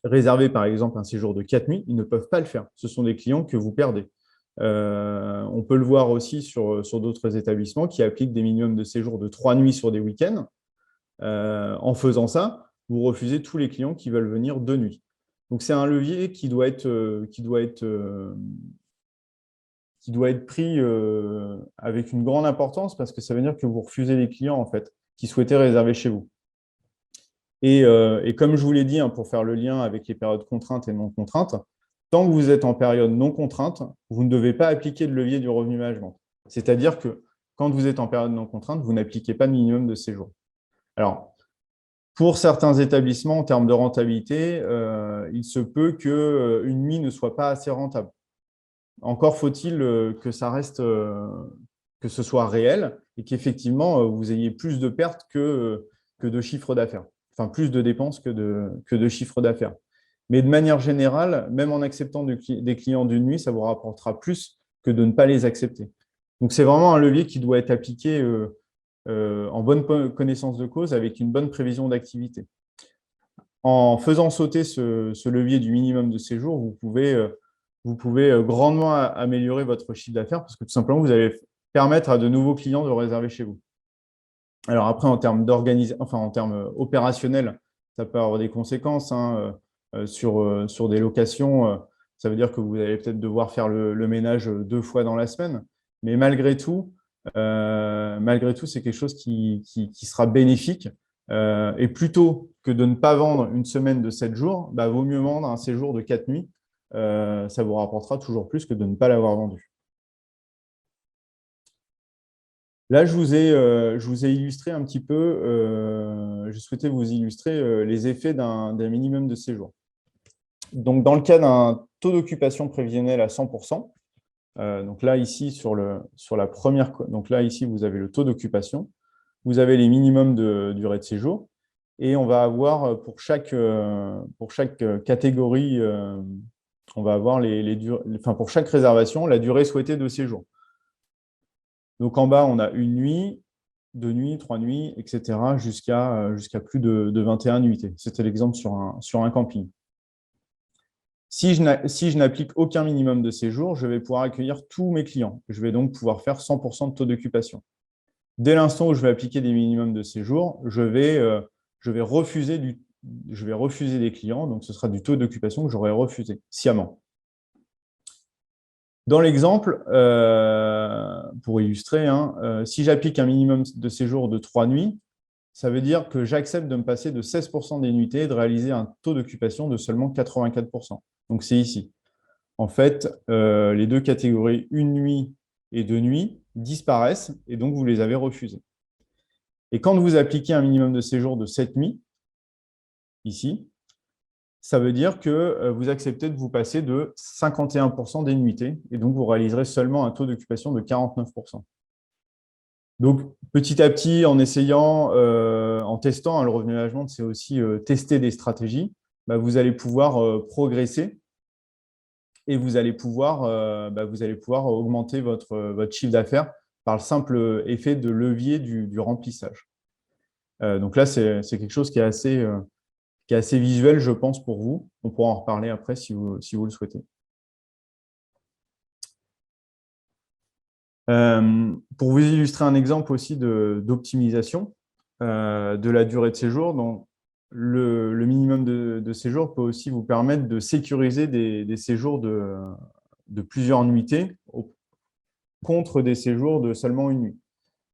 réserver, par exemple, un séjour de 4 nuits, ils ne peuvent pas le faire. Ce sont des clients que vous perdez. On peut le voir aussi sur d'autres établissements qui appliquent des minimums de séjour de 3 nuits sur des week-ends. En faisant ça, vous refusez tous les clients qui veulent venir 2 nuits. Donc, c'est un levier qui doit être pris avec une grande importance parce que ça veut dire que vous refusez les clients en fait, qui souhaitaient réserver chez vous. Et comme je vous l'ai dit, pour faire le lien avec les périodes contraintes et non contraintes, tant que vous êtes en période non contrainte, vous ne devez pas appliquer le levier du revenu management. C'est-à-dire que quand vous êtes en période non contrainte, vous n'appliquez pas de minimum de séjour. Alors, pour certains établissements, en termes de rentabilité, il se peut qu'une nuit ne soit pas assez rentable. Encore faut-il que ça reste, que ce soit réel et qu'effectivement, vous ayez plus de pertes que de chiffre d'affaires. Enfin, plus de dépenses que de chiffre d'affaires. Mais de manière générale, même en acceptant des clients d'une nuit, ça vous rapportera plus que de ne pas les accepter. Donc, c'est vraiment un levier qui doit être appliqué en bonne connaissance de cause avec une bonne prévision d'activité. En faisant sauter ce levier du minimum de séjour, vous pouvez grandement améliorer votre chiffre d'affaires parce que tout simplement, vous allez permettre à de nouveaux clients de réserver chez vous. Alors après, en termes opérationnels, ça peut avoir des conséquences sur des locations. Ça veut dire que vous allez peut-être devoir faire le ménage 2 fois dans la semaine. Mais malgré tout, c'est quelque chose qui sera bénéfique. Et plutôt que de ne pas vendre une semaine de 7 jours, vaut mieux vendre un séjour de 4 nuits. Ça vous rapportera toujours plus que de ne pas l'avoir vendu. Là, je vous ai illustré un petit peu, je souhaitais vous illustrer les effets d'un minimum de séjour. Donc, dans le cas d'un taux d'occupation prévisionnel à 100%, donc là, ici, sur la première, donc là, ici, vous avez le taux d'occupation, vous avez les minimums de durée de séjour, et on va avoir pour chaque catégorie, on va avoir pour chaque réservation, la durée souhaitée de séjour. Donc, en bas, on a 1 nuit, 2 nuits, 3 nuits, etc., jusqu'à plus de 21 nuitées. C'était l'exemple sur un camping. Si je n'applique aucun minimum de séjour, je vais pouvoir accueillir tous mes clients. Je vais donc pouvoir faire 100% de taux d'occupation. Dès l'instant où je vais appliquer des minimums de séjour, je vais refuser des clients. Donc, ce sera du taux d'occupation que j'aurai refusé sciemment. Dans l'exemple, pour illustrer, si j'applique un minimum de séjour de 3 nuits, ça veut dire que j'accepte de me passer de 16% des nuitées et de réaliser un taux d'occupation de seulement 84%. Donc, c'est ici. En fait, les deux catégories 1 nuit et 2 nuits disparaissent et donc vous les avez refusées. Et quand vous appliquez un minimum de séjour de 7 nuits, ici, ça veut dire que vous acceptez de vous passer de 51% des nuitées et donc vous réaliserez seulement un taux d'occupation de 49%. Donc, petit à petit, en essayant, en testant, le revenu management, c'est aussi tester des stratégies, vous allez pouvoir progresser et vous allez pouvoir augmenter votre chiffre d'affaires par le simple effet de levier du remplissage. Donc là, c'est quelque chose qui est qui est assez visuel, je pense, pour vous. On pourra en reparler après si vous le souhaitez. Pour vous illustrer un exemple aussi d'optimisation de la durée de séjour, donc le minimum de séjour peut aussi vous permettre de sécuriser des séjours de plusieurs nuitées contre des séjours de seulement une nuit.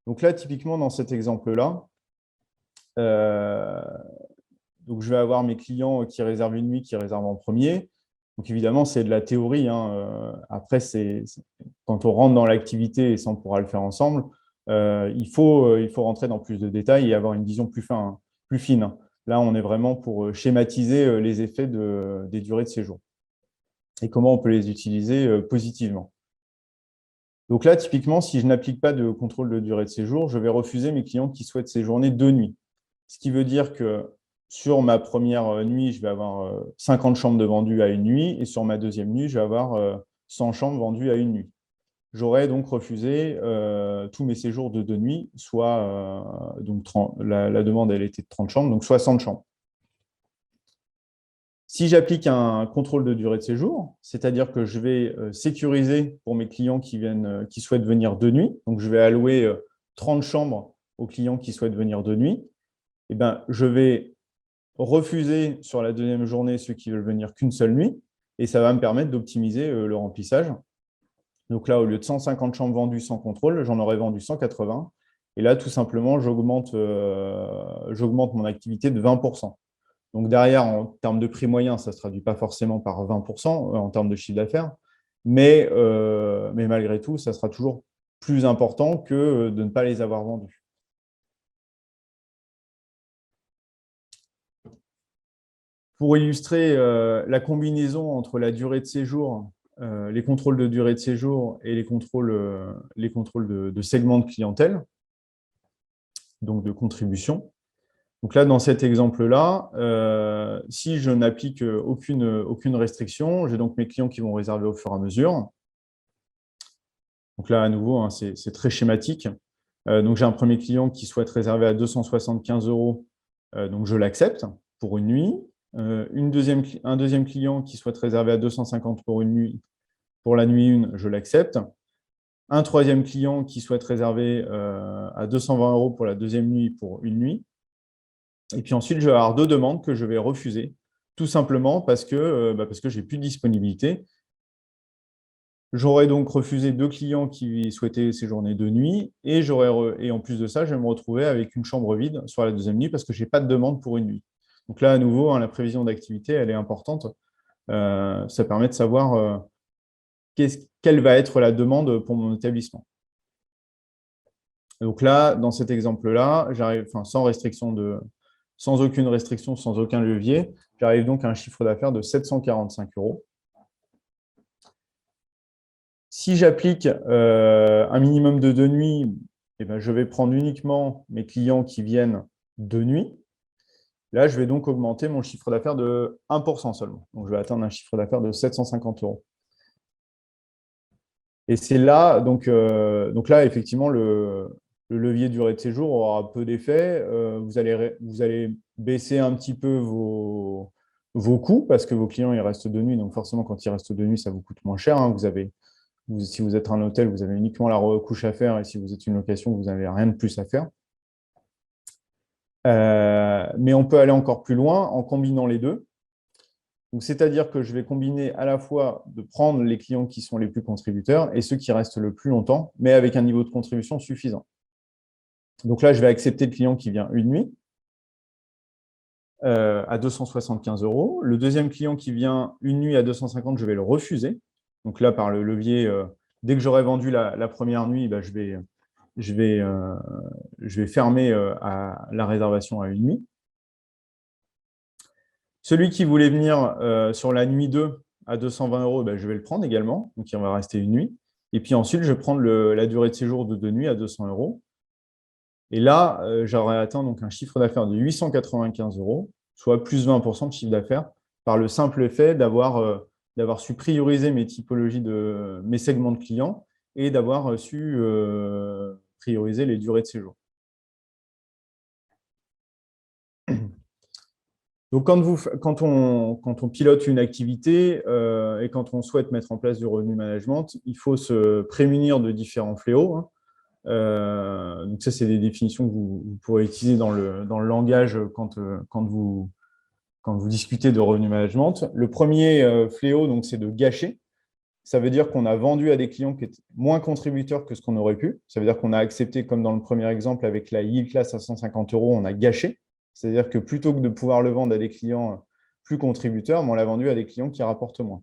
Donc là, typiquement, dans cet exemple-là, donc je vais avoir mes clients qui réservent une nuit, qui réservent en premier. Donc évidemment, c'est de la théorie, hein. Après, quand on rentre dans l'activité, et ça on pourra le faire ensemble, il faut rentrer dans plus de détails et avoir une vision plus fine. Là, on est vraiment pour schématiser les effets des durées de séjour et comment on peut les utiliser positivement. Donc là, typiquement, si je n'applique pas de contrôle de durée de séjour, je vais refuser mes clients qui souhaitent séjourner 2 nuits. Ce qui veut dire que sur ma première nuit, je vais avoir 50 chambres de vendues à une nuit, et sur ma deuxième nuit, je vais avoir 100 chambres vendues à une nuit. J'aurais donc refusé tous mes séjours de 2 nuits, soit donc la demande elle était de 30 chambres, donc 60 chambres. Si j'applique un contrôle de durée de séjour, c'est-à-dire que je vais sécuriser pour mes clients qui souhaitent venir 2 nuits, donc je vais allouer 30 chambres aux clients qui souhaitent venir 2 nuits, eh ben, je vais refuser sur la deuxième journée ceux qui veulent venir qu'une seule nuit, et ça va me permettre d'optimiser le remplissage. Donc là, au lieu de 150 chambres vendues sans contrôle, j'en aurais vendu 180. Et là, tout simplement, j'augmente mon activité de 20%. Donc derrière, en termes de prix moyen, ça ne se traduit pas forcément par 20% en termes de chiffre d'affaires, mais malgré tout, ça sera toujours plus important que de ne pas les avoir vendus. Pour illustrer la combinaison entre la durée de séjour, les contrôles de durée de séjour et les contrôles de segment de clientèle, donc de contribution. Donc là, dans cet exemple-là, si je n'applique aucune restriction, j'ai donc mes clients qui vont réserver au fur et à mesure. Donc là, à nouveau, hein, c'est très schématique. Donc j'ai un premier client qui souhaite réserver à 275 €, donc je l'accepte pour une nuit. Un deuxième client qui souhaite réserver à 250 pour une nuit, pour la nuit 1, je l'accepte. Un troisième client qui souhaite réserver à 220 € pour la deuxième nuit pour une nuit. Et puis ensuite, je vais avoir 2 demandes que je vais refuser, tout simplement parce que je n'ai plus de disponibilité. J'aurais donc refusé 2 clients qui souhaitaient séjourner 2 nuits, et en plus de ça, je vais me retrouver avec une chambre vide sur la deuxième nuit parce que je n'ai pas de demande pour une nuit. Donc là, à nouveau, hein, la prévision d'activité, elle est importante. Ça permet de savoir quelle va être la demande pour mon établissement. Donc là, dans cet exemple-là, j'arrive, sans aucune restriction, sans aucun levier, j'arrive donc à un chiffre d'affaires de 745 €. Si j'applique un minimum de 2 nuits, eh ben, je vais prendre uniquement mes clients qui viennent 2 nuits. Là, je vais donc augmenter mon chiffre d'affaires de 1% seulement. Donc, je vais atteindre un chiffre d'affaires de 750 €. Et c'est là, donc là, effectivement, le levier durée de séjour aura peu d'effet. Vous allez baisser un petit peu vos coûts parce que vos clients ils restent 2 nuits. Donc, forcément, quand ils restent 2 nuits, ça vous coûte moins cher, hein. Si vous êtes un hôtel, vous avez uniquement la recouche à faire, et si vous êtes une location, vous n'avez rien de plus à faire. Mais on peut aller encore plus loin en combinant les deux. C'est-à-dire que je vais combiner à la fois de prendre les clients qui sont les plus contributeurs et ceux qui restent le plus longtemps, mais avec un niveau de contribution suffisant. Donc là, je vais accepter le client qui vient une nuit à 275 €. Le deuxième client qui vient une nuit à 250, je vais le refuser. Donc là, par le levier, dès que j'aurai vendu la première nuit, je vais fermer la réservation à une nuit. Celui qui voulait venir sur la nuit 2 à 220 €, je vais le prendre également. Donc, il va rester une nuit. Et puis ensuite, je vais prendre la durée de séjour de 2 nuits à 200 €. Et là, j'aurai atteint donc un chiffre d'affaires de 895 €, soit plus 20% de chiffre d'affaires, par le simple effet d'avoir su prioriser mes typologies mes segments de clients et d'avoir su prioriser les durées de séjour. Donc, quand on pilote une activité et quand on souhaite mettre en place du revenu management, il faut se prémunir de différents fléaux, hein. Donc, ça, c'est des définitions que vous pourrez utiliser dans le langage quand vous discutez de revenu management. Le premier fléau, donc, c'est de gâcher. Ça veut dire qu'on a vendu à des clients qui étaient moins contributeurs que ce qu'on aurait pu. Ça veut dire qu'on a accepté, comme dans le premier exemple, avec la yield class à 150 euros, on a gâché. C'est-à-dire que plutôt que de pouvoir le vendre à des clients plus contributeurs, on l'a vendu à des clients qui rapportent moins.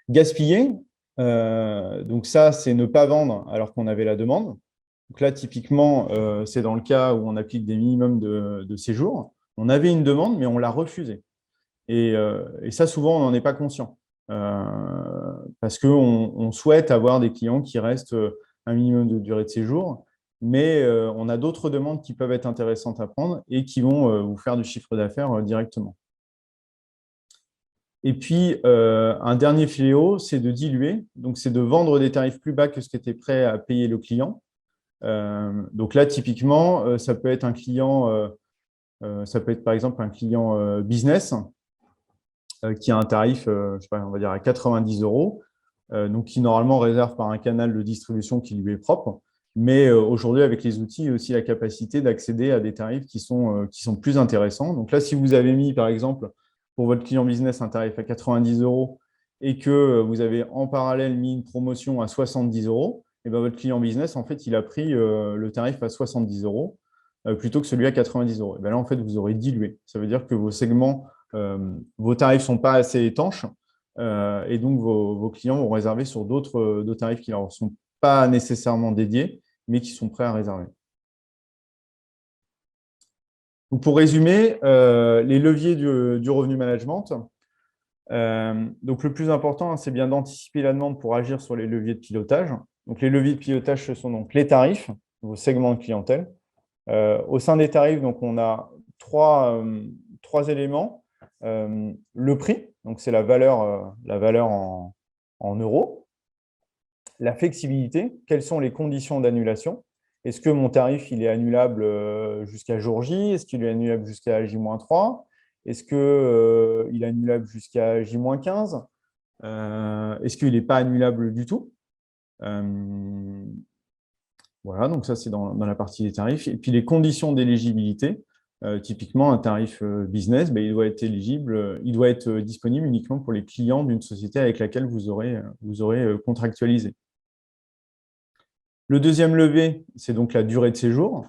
Gaspiller, donc ça, c'est ne pas vendre alors qu'on avait la demande. Donc là, typiquement, c'est dans le cas où on applique des minimums de séjour. On avait une demande, mais on l'a refusée. Et ça, souvent, on n'en est pas conscient. Parce qu'on souhaite avoir des clients qui restent un minimum de durée de séjour, mais on a d'autres demandes qui peuvent être intéressantes à prendre et qui vont vous faire du chiffre d'affaires directement. Et puis, un dernier fléau, c'est de diluer. Donc, c'est de vendre des tarifs plus bas que ce qu'était prêt à payer le client. Donc là, typiquement, ça peut être un client, ça peut être par exemple un client business qui a un tarif, je sais pas, on va dire à 90 euros, donc qui normalement réserve par un canal de distribution qui lui est propre. Mais aujourd'hui, avec les outils, il y a aussi la capacité d'accéder à des tarifs qui sont plus intéressants. Donc là, si vous avez mis, par exemple, pour votre client business, un tarif à 90 euros et que vous avez en parallèle mis une promotion à 70 euros, et ben votre client business, en fait, il a pris le tarif à 70 euros plutôt que celui à 90 euros. Et ben là, en fait, vous aurez dilué. Ça veut dire que vos tarifs ne sont pas assez étanches et donc vos clients vont réserver sur d'autres tarifs qui ne leur sont pas nécessairement dédiés, mais qui sont prêts à réserver. Donc, pour résumer, les leviers du revenu management. Donc, le plus important, c'est bien d'anticiper la demande pour agir sur les leviers de pilotage. Donc, les leviers de pilotage, ce sont donc les tarifs, vos segments de clientèle. Au sein des tarifs, donc, on a trois éléments. Le prix, donc c'est la valeur en euros. La flexibilité, quelles sont les conditions d'annulation? Est-ce que mon tarif il est annulable jusqu'à jour J? Est-ce qu'il est annulable jusqu'à J-3? Est-ce qu'il est annulable jusqu'à J-15? Est-ce qu'il n'est pas annulable du tout? Voilà, donc ça c'est dans la partie des tarifs. Et puis les conditions d'éligibilité. Typiquement, un tarif business, il doit être éligible, il doit être disponible uniquement pour les clients d'une société avec laquelle vous aurez contractualisé. Le deuxième levier, c'est donc la durée de séjour.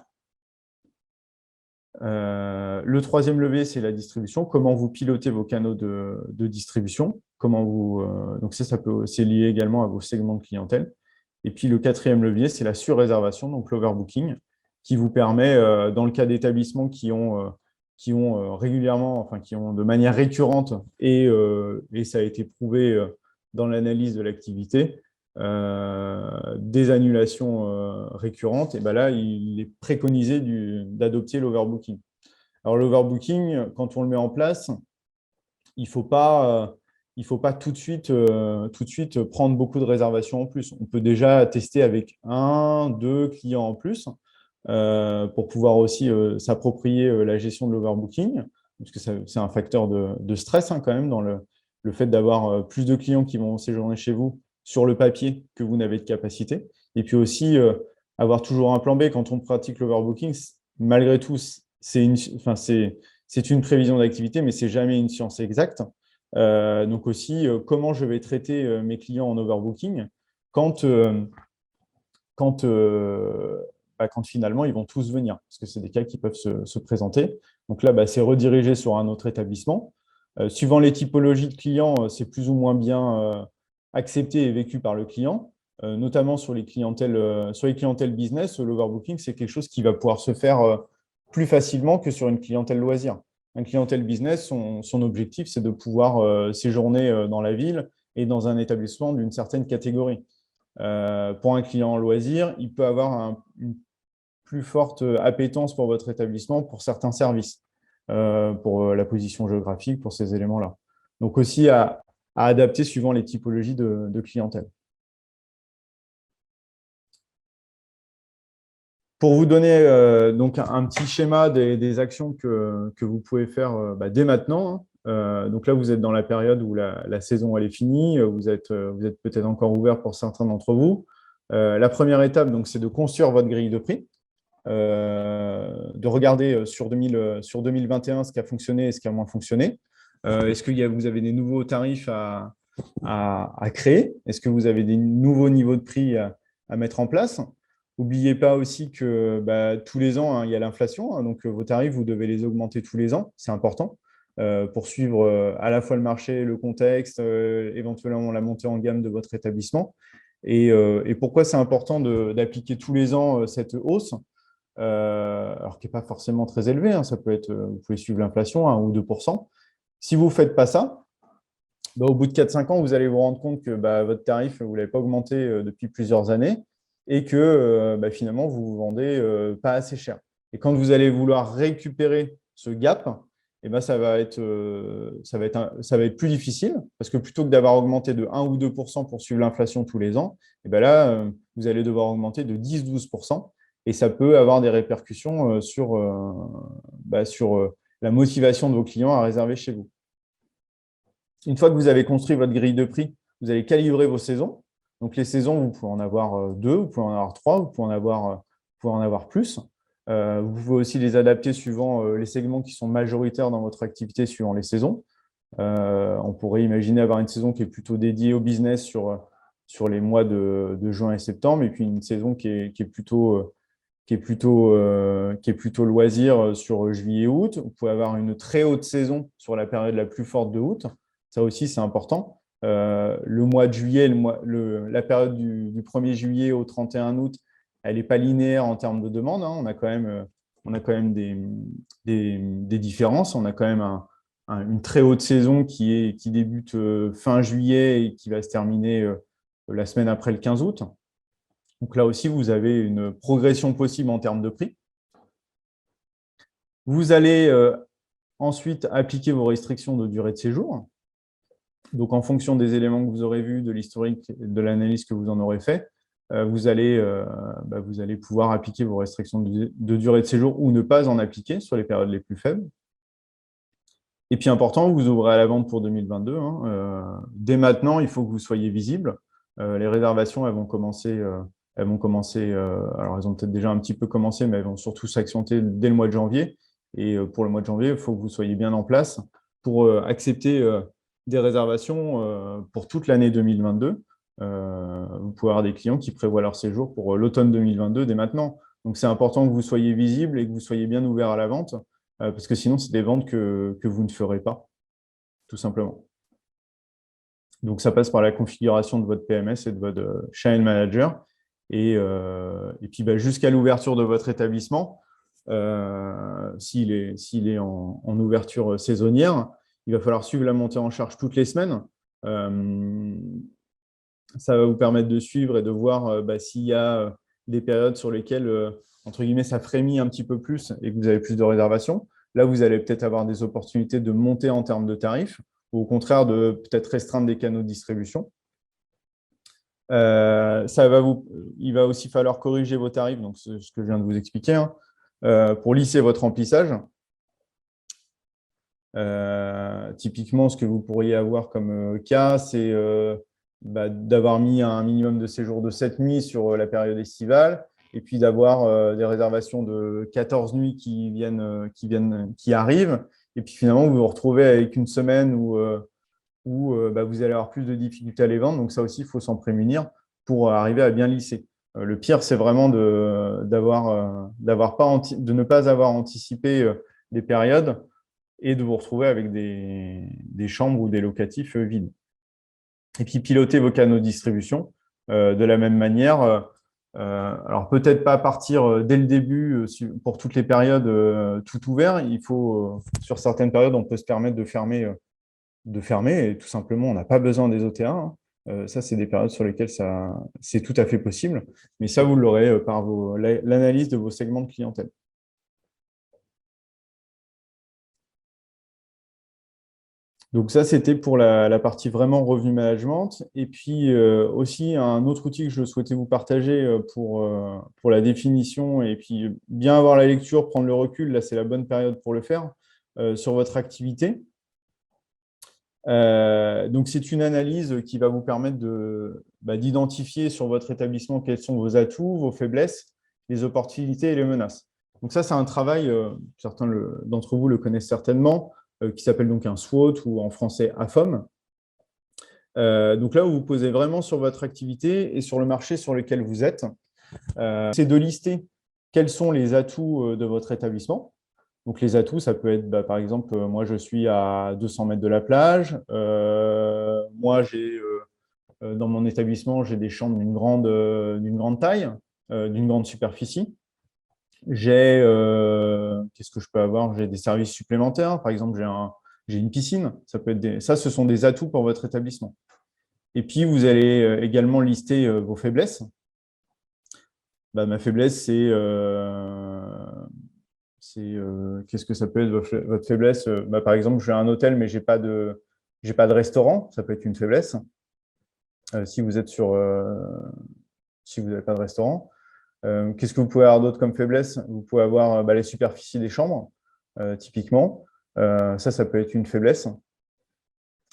Le troisième levier, c'est la distribution. Comment vous pilotez vos canaux de distribution. Donc ça c'est lié également à vos segments de clientèle. Et puis le quatrième levier, c'est la surréservation, donc l'overbooking, qui vous permet, dans le cas d'établissements qui ont régulièrement, enfin qui ont de manière récurrente, et ça a été prouvé dans l'analyse de l'activité, des annulations récurrentes, et ben là, il est préconisé d'adopter l'overbooking. Alors l'overbooking, quand on le met en place, il ne faut pas tout de suite prendre beaucoup de réservations en plus. On peut déjà tester avec 1, 2 clients en plus pour pouvoir aussi s'approprier la gestion de l'overbooking, parce que c'est un facteur de stress quand même dans le fait d'avoir plus de clients qui vont séjourner chez vous sur le papier que vous n'avez de capacité. Et puis aussi, avoir toujours un plan B quand on pratique l'overbooking, malgré tout, c'est une prévision d'activité, mais ce n'est jamais une science exacte. Donc aussi, comment je vais traiter mes clients en overbooking quand finalement, ils vont tous venir, parce que c'est des cas qui peuvent se présenter. Donc là, c'est redirigé sur un autre établissement. Suivant les typologies de clients, c'est plus ou moins bien accepté et vécu par le client, notamment sur les clientèles business. L'overbooking, c'est quelque chose qui va pouvoir se faire plus facilement que sur une clientèle loisir. Un clientèle business, son objectif, c'est de pouvoir séjourner dans la ville et dans un établissement d'une certaine catégorie. Pour un client loisir, il peut avoir une plus forte appétence pour votre établissement pour certains services, pour la position géographique, pour ces éléments-là. Donc aussi à adapter suivant les typologies de clientèle. Pour vous donner donc un petit schéma des actions que vous pouvez faire dès maintenant, hein. Donc là, vous êtes dans la période où la saison elle est finie, vous êtes peut-être encore ouvert pour certains d'entre vous. La première étape, donc, c'est de construire votre grille de prix, de regarder sur 2021 ce qui a fonctionné et ce qui a moins fonctionné. Est-ce que vous avez des nouveaux tarifs à créer? Est-ce que vous avez des nouveaux niveaux de prix à mettre en place? N'oubliez pas aussi que tous les ans, hein, il y a l'inflation, hein, donc vos tarifs, vous devez les augmenter tous les ans, c'est important pour suivre à la fois le marché, le contexte, éventuellement la montée en gamme de votre établissement. Et pourquoi c'est important d'appliquer tous les ans cette hausse, alors qui n'est pas forcément très élevée, hein, ça peut être, vous pouvez suivre l'inflation, 1 ou 2%. Si vous ne faites pas ça, au bout de 4-5 ans, vous allez vous rendre compte que votre tarif, vous ne l'avez pas augmenté depuis plusieurs années et que finalement, vous ne vous vendez pas assez cher. Et quand vous allez vouloir récupérer ce gap, ça va être plus difficile parce que plutôt que d'avoir augmenté de 1 ou 2% pour suivre l'inflation tous les ans, là, vous allez devoir augmenter de 10-12% et ça peut avoir des répercussions sur la motivation de vos clients à réserver chez vous. Une fois que vous avez construit votre grille de prix, vous allez calibrer vos saisons. Donc, les saisons, vous pouvez en avoir 2, vous pouvez en avoir 3, vous pouvez en avoir plus. Vous pouvez aussi les adapter suivant les segments qui sont majoritaires dans votre activité, suivant les saisons. On pourrait imaginer avoir une saison qui est plutôt dédiée au business sur les mois de juin et septembre, et puis une saison qui est plutôt loisir sur juillet et août. Vous pouvez avoir une très haute saison sur la période la plus forte de août. Ça aussi, c'est important. Le mois de juillet, la période du 1er juillet au 31 août, elle n'est pas linéaire en termes de demande, hein. On a quand même des différences. On a quand même une très haute saison qui débute fin juillet et qui va se terminer la semaine après le 15 août. Donc là aussi, vous avez une progression possible en termes de prix. Vous allez ensuite appliquer vos restrictions de durée de séjour. Donc, en fonction des éléments que vous aurez vus, de l'historique, de l'analyse que vous en aurez fait, vous allez pouvoir appliquer vos restrictions de durée de séjour ou ne pas en appliquer sur les périodes les plus faibles. Et puis, important, vous ouvrez à la vente pour 2022. Hein. Dès maintenant, il faut que vous soyez visible. Les réservations, elles vont commencer, alors elles ont peut-être déjà un petit peu commencé, mais elles vont surtout s'accentuer dès le mois de janvier. Et pour le mois de janvier, il faut que vous soyez bien en place pour accepter des réservations pour toute l'année 2022. Vous pouvez avoir des clients qui prévoient leur séjour pour l'automne 2022 dès maintenant. Donc, c'est important que vous soyez visible et que vous soyez bien ouvert à la vente, parce que sinon, c'est des ventes que vous ne ferez pas, tout simplement. Donc, ça passe par la configuration de votre PMS et de votre channel manager. Et puis, jusqu'à l'ouverture de votre établissement, s'il est en ouverture saisonnière, il va falloir suivre la montée en charge toutes les semaines. Ça va vous permettre de suivre et de voir s'il y a des périodes sur lesquelles, entre guillemets, ça frémit un petit peu plus et que vous avez plus de réservations. Là, vous allez peut-être avoir des opportunités de monter en termes de tarifs ou au contraire de peut-être restreindre des canaux de distribution. Il va aussi falloir corriger vos tarifs, donc c'est ce que je viens de vous expliquer, hein, pour lisser votre remplissage. Typiquement, ce que vous pourriez avoir comme cas, c'est d'avoir mis un minimum de séjour de 7 nuits sur la période estivale et puis d'avoir des réservations de 14 nuits qui arrivent. Et puis finalement, vous vous retrouvez avec une semaine où vous allez avoir plus de difficultés à les vendre. Donc ça aussi, il faut s'en prémunir pour arriver à bien lisser. Le pire, c'est vraiment de ne pas avoir anticipé des périodes et de vous retrouver avec des chambres ou des locatifs vides. Et puis, piloter vos canaux de distribution de la même manière. Alors, peut-être pas partir dès le début pour toutes les périodes tout ouvert. Il faut, sur certaines périodes, on peut se permettre de fermer et tout simplement, on n'a pas besoin des OTA. Hein. Ça, c'est des périodes sur lesquelles c'est tout à fait possible. Mais ça, vous l'aurez par l'analyse de vos segments de clientèle. Donc ça, c'était pour la partie vraiment revenu management. Et puis aussi, un autre outil que je souhaitais vous partager pour la définition et puis bien avoir la lecture, prendre le recul, là, c'est la bonne période pour le faire, sur votre activité. Donc, c'est une analyse qui va vous permettre d'identifier sur votre établissement quels sont vos atouts, vos faiblesses, les opportunités et les menaces. Donc ça, c'est un travail, certains d'entre vous le connaissent certainement, qui s'appelle donc un SWOT ou en français AFOM. Donc là, où vous posez vraiment sur votre activité et sur le marché sur lequel vous êtes. C'est de lister quels sont les atouts de votre établissement. Donc, les atouts, ça peut être, par exemple, moi, je suis à 200 mètres de la plage. Moi, dans mon établissement, j'ai des chambres d'une grande taille, d'une grande superficie. Qu'est-ce que je peux avoir? J'ai des services supplémentaires. Par exemple, j'ai une piscine. Ça, ce sont des atouts pour votre établissement. Et puis, vous allez également lister vos faiblesses. Ma faiblesse, qu'est-ce que ça peut être votre faiblesse? Par exemple, j'ai un hôtel, mais j'ai pas de restaurant. Ça peut être une faiblesse. Si vous n'avez pas de restaurant. Qu'est-ce que vous pouvez avoir d'autre comme faiblesse? Vous pouvez avoir les superficies des chambres, typiquement. Ça peut être une faiblesse.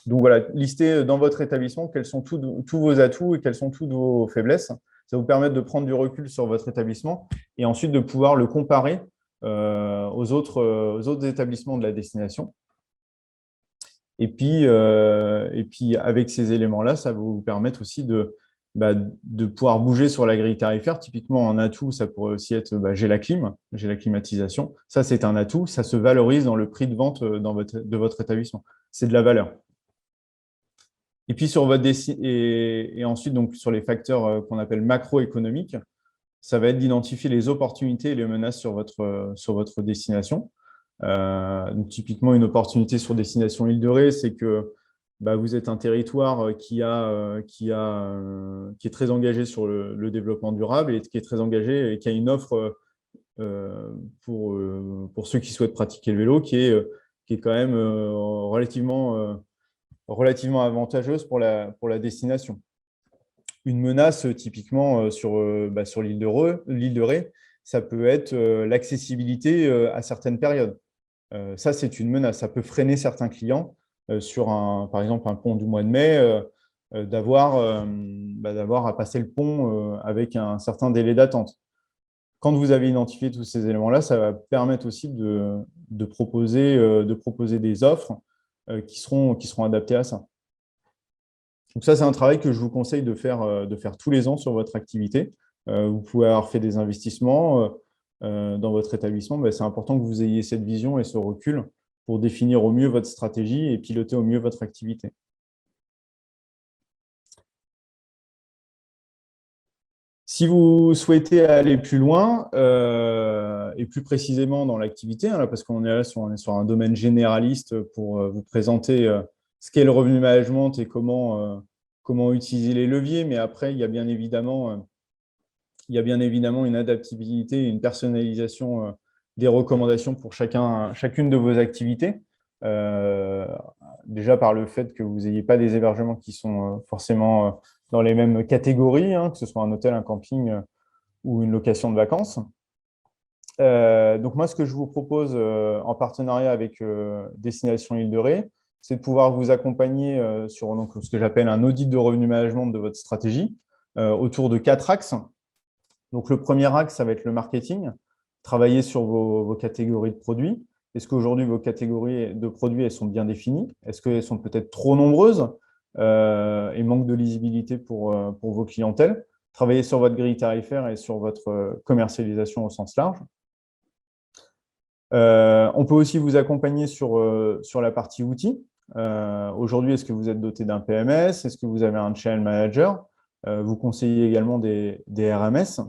Donc voilà, listez dans votre établissement quels sont tous vos atouts et quelles sont toutes vos faiblesses. Ça vous permet de prendre du recul sur votre établissement et ensuite de pouvoir le comparer aux autres établissements de la destination. Et puis avec ces éléments-là, ça va vous permettre aussi de pouvoir bouger sur la grille tarifaire. Typiquement, un atout, ça pourrait aussi être j'ai la clim, j'ai la climatisation. Ça, c'est un atout. Ça se valorise dans le prix de vente de votre établissement. C'est de la valeur. Et puis et ensuite, donc, sur les facteurs qu'on appelle macroéconomiques, ça va être d'identifier les opportunités et les menaces sur votre destination. Donc, typiquement, une opportunité sur destination Île-de-Ré, c'est que vous êtes un territoire qui est très engagé sur le développement durable et qui est très engagé et qui a une offre pour ceux qui souhaitent pratiquer le vélo qui est quand même relativement avantageuse pour la destination. Une menace, typiquement, sur l'île de Ré, ça peut être l'accessibilité à certaines périodes. Ça, c'est une menace. Ça peut freiner certains clients sur, par exemple, un pont du mois de mai, d'avoir à passer le pont avec un certain délai d'attente. Quand vous avez identifié tous ces éléments-là, ça va permettre aussi de proposer des offres qui seront adaptées à ça. Donc ça, c'est un travail que je vous conseille de faire tous les ans sur votre activité. Vous pouvez avoir fait des investissements dans votre établissement. C'est important que vous ayez cette vision et ce recul pour définir au mieux votre stratégie et piloter au mieux votre activité. Si vous souhaitez aller plus loin et plus précisément dans l'activité, parce qu'on est là on est sur un domaine généraliste pour vous présenter ce qu'est le revenu management et comment utiliser les leviers, mais après, il y a bien évidemment une adaptabilité et une personnalisation des recommandations pour chacune de vos activités. Déjà par le fait que vous n'ayez pas des hébergements qui sont forcément dans les mêmes catégories, que ce soit un hôtel, un camping ou une location de vacances. Donc moi, ce que je vous propose en partenariat avec Destination Île-de-Ré, c'est de pouvoir vous accompagner sur ce que j'appelle un audit de revenu management de votre stratégie autour de 4 axes. Donc le premier axe, ça va être le marketing, travailler sur vos catégories de produits. Est-ce qu'aujourd'hui, vos catégories de produits, elles sont bien définies? Est-ce qu'elles sont peut-être trop nombreuses et manquent de lisibilité pour vos clientèles? Travailler sur votre grille tarifaire et sur votre commercialisation au sens large. On peut aussi vous accompagner sur la partie outils. Aujourd'hui, est-ce que vous êtes doté d'un PMS? Est-ce que vous avez un channel manager? Vous conseillez également des RMS.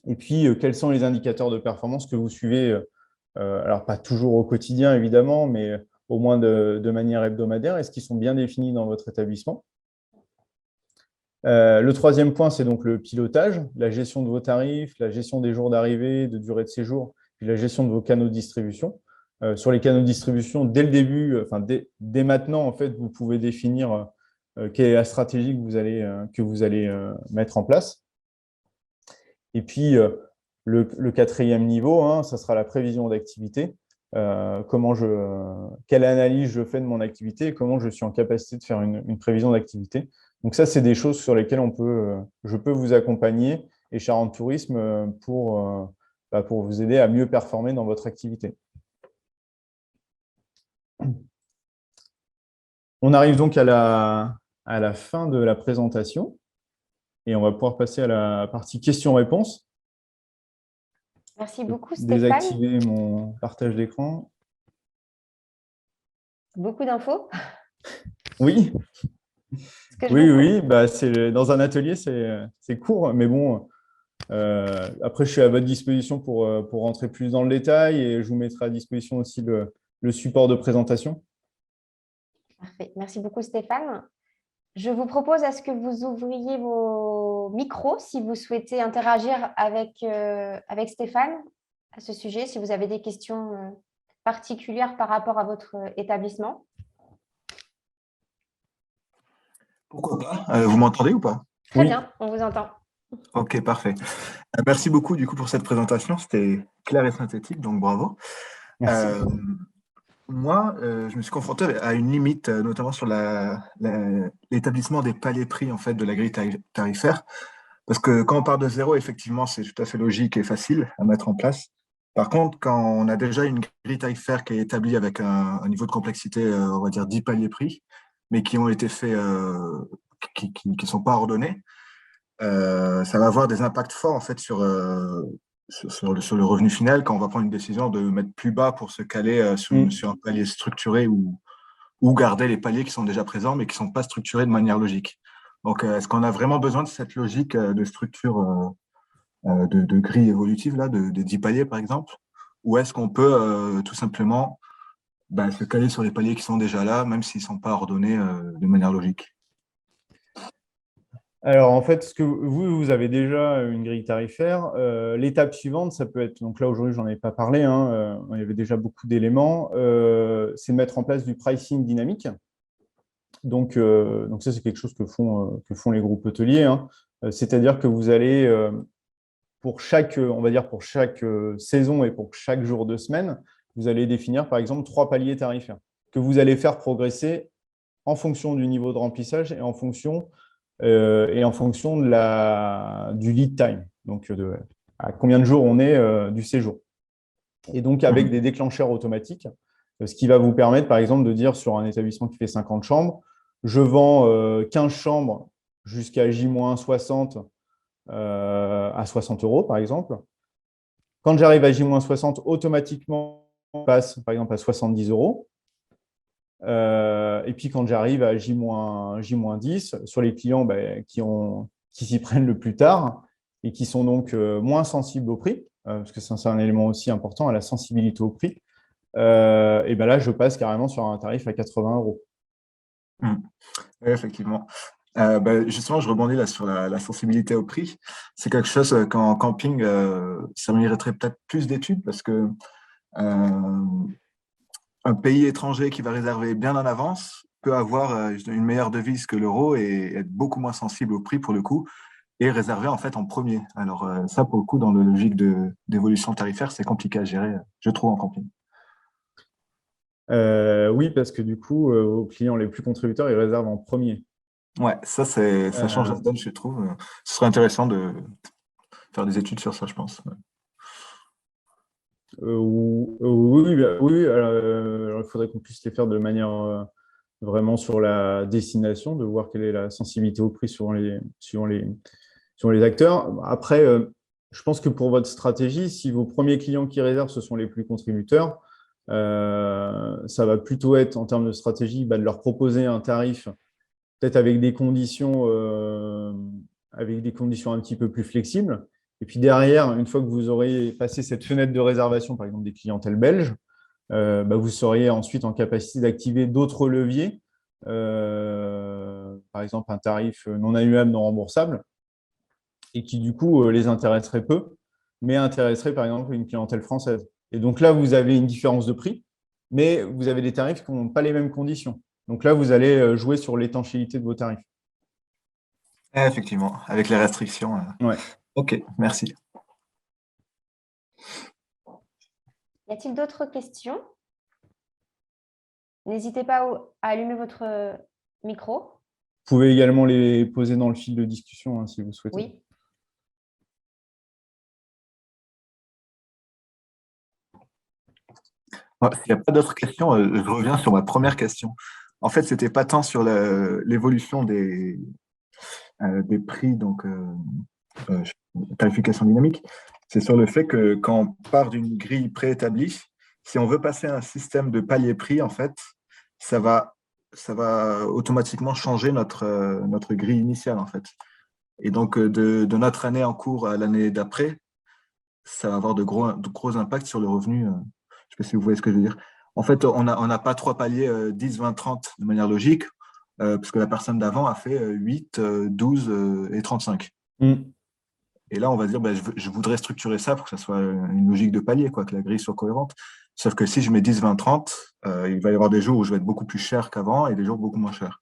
Et puis, quels sont les indicateurs de performance que vous suivez? Alors, pas toujours au quotidien, évidemment, mais au moins de manière hebdomadaire. Est-ce qu'ils sont bien définis dans votre établissement? Le troisième point, c'est donc le pilotage, la gestion de vos tarifs, la gestion des jours d'arrivée, de durée de séjour, puis la gestion de vos canaux de distribution. Sur les canaux de distribution, dès le début, enfin, dès maintenant, en fait, vous pouvez définir quelle est la stratégie que vous allez mettre en place. Et puis, le quatrième niveau, hein, ça sera la prévision d'activité. Quelle analyse je fais de mon activité et comment je suis en capacité de faire une prévision d'activité. Donc ça, c'est des choses sur lesquelles je peux vous accompagner et Charente Tourisme pour vous aider à mieux performer dans votre activité. On arrive donc à la fin de la présentation et on va pouvoir passer à la partie questions-réponses. Merci beaucoup, Stéphane. Désactiver mon partage d'écran. Beaucoup d'infos. Oui. Oui. Bah, dans un atelier, c'est court, mais bon. Après, je suis à votre disposition pour rentrer plus dans le détail et je vous mettrai à disposition aussi le support de présentation. Parfait. Merci beaucoup, Stéphane. Je vous propose à ce que vous ouvriez vos micros si vous souhaitez interagir avec Stéphane à ce sujet, si vous avez des questions particulières par rapport à votre établissement. Pourquoi pas? Vous m'entendez ou pas? Très bien, on vous entend. Ok, parfait. Merci beaucoup du coup pour cette présentation. C'était clair et synthétique, donc bravo. Merci. Moi, je me suis confronté à une limite, notamment sur l'établissement des paliers prix en fait, de la grille tarifaire. Parce que quand on part de zéro, effectivement, c'est tout à fait logique et facile à mettre en place. Par contre, quand on a déjà une grille tarifaire qui est établie avec un niveau de complexité, on va dire 10 paliers prix, mais qui ont été faits, qui ne sont pas ordonnés, ça va avoir des impacts forts en fait sur le revenu final quand on va prendre une décision de mettre plus bas pour se caler sur un palier structuré ou garder les paliers qui sont déjà présents mais qui ne sont pas structurés de manière logique. Donc, est-ce qu'on a vraiment besoin de cette logique de structure de grille évolutive, là, de 10 paliers par exemple? Ou est-ce qu'on peut tout simplement se caler sur les paliers qui sont déjà là, même s'ils ne sont pas ordonnés de manière logique? Alors, en fait, vous avez déjà une grille tarifaire. L'étape suivante, ça peut être, donc là, aujourd'hui, je n'en ai pas parlé, hein, il y avait déjà beaucoup d'éléments, c'est de mettre en place du pricing dynamique. Donc ça, c'est quelque chose que font les groupes hôteliers, hein. C'est-à-dire que vous allez, pour chaque saison et pour chaque jour de semaine, vous allez définir, par exemple, 3 paliers tarifaires que vous allez faire progresser en fonction du niveau de remplissage et en fonction du lead time, donc à combien de jours on est du séjour. Et donc, avec des déclencheurs automatiques, ce qui va vous permettre, par exemple, de dire sur un établissement qui fait 50 chambres, je vends 15 chambres jusqu'à J-60 à 60 €, par exemple. Quand j'arrive à J-60, automatiquement, on passe, par exemple, à 70 €. Et puis, quand j'arrive à J-10, sur les clients qui s'y prennent le plus tard et qui sont donc moins sensibles au prix, parce que c'est un élément aussi important, à la sensibilité au prix, et là, je passe carrément sur un tarif à 80 €. Oui, effectivement. Justement, je rebondis là sur la sensibilité au prix. C'est quelque chose qu'en camping, ça mériterait peut-être plus d'études parce que un pays étranger qui va réserver bien en avance peut avoir une meilleure devise que l'euro et être beaucoup moins sensible au prix pour le coup et réserver en fait en premier. Alors ça, pour le coup, dans la logique d'évolution tarifaire, c'est compliqué à gérer, je trouve, en camping. Oui, parce que du coup, aux clients les plus contributeurs, ils réservent en premier. Ouais, ça change la donne, je trouve. Ce serait intéressant de faire des études sur ça, je pense. Oui, alors, il faudrait qu'on puisse les faire de manière vraiment sur la destination, de voir quelle est la sensibilité au prix suivant les acteurs. Après, je pense que pour votre stratégie, si vos premiers clients qui réservent, ce sont les plus contributeurs, ça va plutôt être, en termes de stratégie, de leur proposer un tarif, peut-être avec des conditions un petit peu plus flexibles. Et puis derrière, une fois que vous aurez passé cette fenêtre de réservation, par exemple des clientèles belges, vous seriez ensuite en capacité d'activer d'autres leviers, par exemple un tarif non annulable, non remboursable, et qui du coup les intéresserait peu, mais intéresserait par exemple une clientèle française. Et donc là, vous avez une différence de prix mais vous avez des tarifs qui n'ont pas les mêmes conditions. Donc là, vous allez jouer sur l'étanchéité de vos tarifs. Effectivement, avec les restrictions. Ouais. Ok, merci. Y a-t-il d'autres questions? N'hésitez pas à allumer votre micro. Vous pouvez également les poser dans le fil de discussion hein, si vous souhaitez. Oui. S'il n'y a pas d'autres questions, je reviens sur ma première question. En fait, c'était pas tant sur l'évolution des prix, donc tarification dynamique, c'est sur le fait que quand on part d'une grille préétablie, si on veut passer à un système de palier prix, en fait, ça va automatiquement changer notre grille initiale, en fait. Et donc, de notre année en cours à l'année d'après, ça va avoir de gros impacts sur le revenu. Je ne sais pas si vous voyez ce que je veux dire. En fait, on n'a pas 3 paliers 10, 20, 30 de manière logique, parce que la personne d'avant a fait 8, 12 et 35. Et là, on va dire, je voudrais structurer ça pour que ça soit une logique de palier, quoi, que la grille soit cohérente. Sauf que si je mets 10, 20, 30, il va y avoir des jours où je vais être beaucoup plus cher qu'avant et des jours beaucoup moins cher.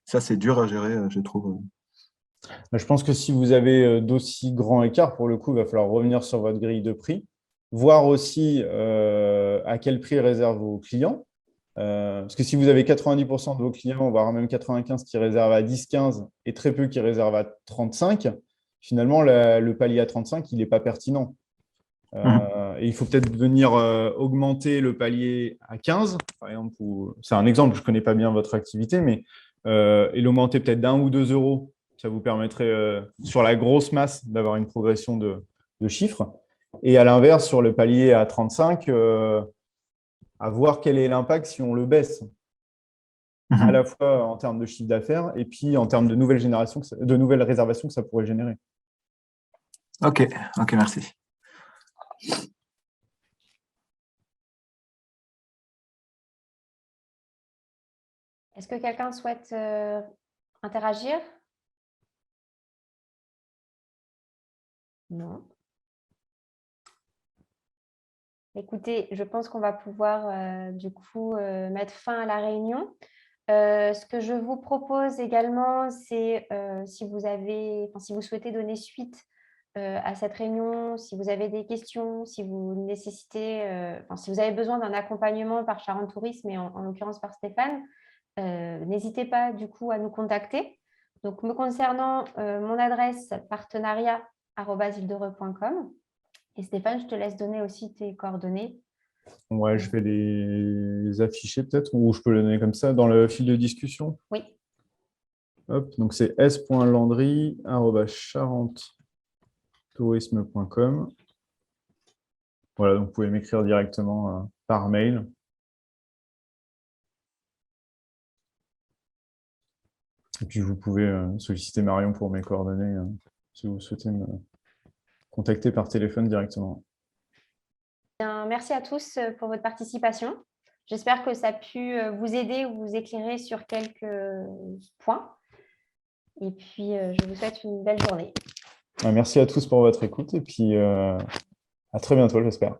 Ça, c'est dur à gérer, je trouve. Je pense que si vous avez d'aussi grands écarts, pour le coup, il va falloir revenir sur votre grille de prix, voir aussi à quel prix réservent vos clients. Parce que si vous avez 90% de vos clients, voire même 95 qui réservent à 10, 15 et très peu qui réservent à 35, finalement, le palier à 35, il n'est pas pertinent. Et il faut peut-être venir augmenter le palier à 15, par exemple. C'est un exemple, je ne connais pas bien votre activité, mais et l'augmenter peut-être d'1 ou 2 euros. Ça vous permettrait, sur la grosse masse, d'avoir une progression de chiffres. Et à l'inverse, sur le palier à 35, à voir quel est l'impact si on le baisse, à la fois en termes de chiffre d'affaires et puis en termes de nouvelles réservations que ça pourrait générer. Ok, merci. Est-ce que quelqu'un souhaite interagir? Non. Écoutez, je pense qu'on va pouvoir du coup mettre fin à la réunion. Ce que je vous propose également, c'est si vous souhaitez donner suite à cette réunion, si vous avez des questions, si vous nécessitez, si vous avez besoin d'un accompagnement par Charente Tourisme et en l'occurrence par Stéphane, n'hésitez pas du coup à nous contacter. Donc, me concernant, mon adresse partenariat@île-de-reux.com. Et Stéphane, je te laisse donner aussi tes coordonnées. Ouais, je vais les afficher peut-être, ou je peux les donner comme ça dans le fil de discussion. Oui. Hop, donc c'est s.landry@charentestourisme.com. Voilà, donc vous pouvez m'écrire directement par mail. Et puis vous pouvez solliciter Marion pour mes coordonnées si vous souhaitez me contacter par téléphone directement. Bien, merci à tous pour votre participation. J'espère que ça a pu vous aider ou vous éclairer sur quelques points. Et puis, je vous souhaite une belle journée. Merci à tous pour votre écoute et puis à très bientôt, j'espère.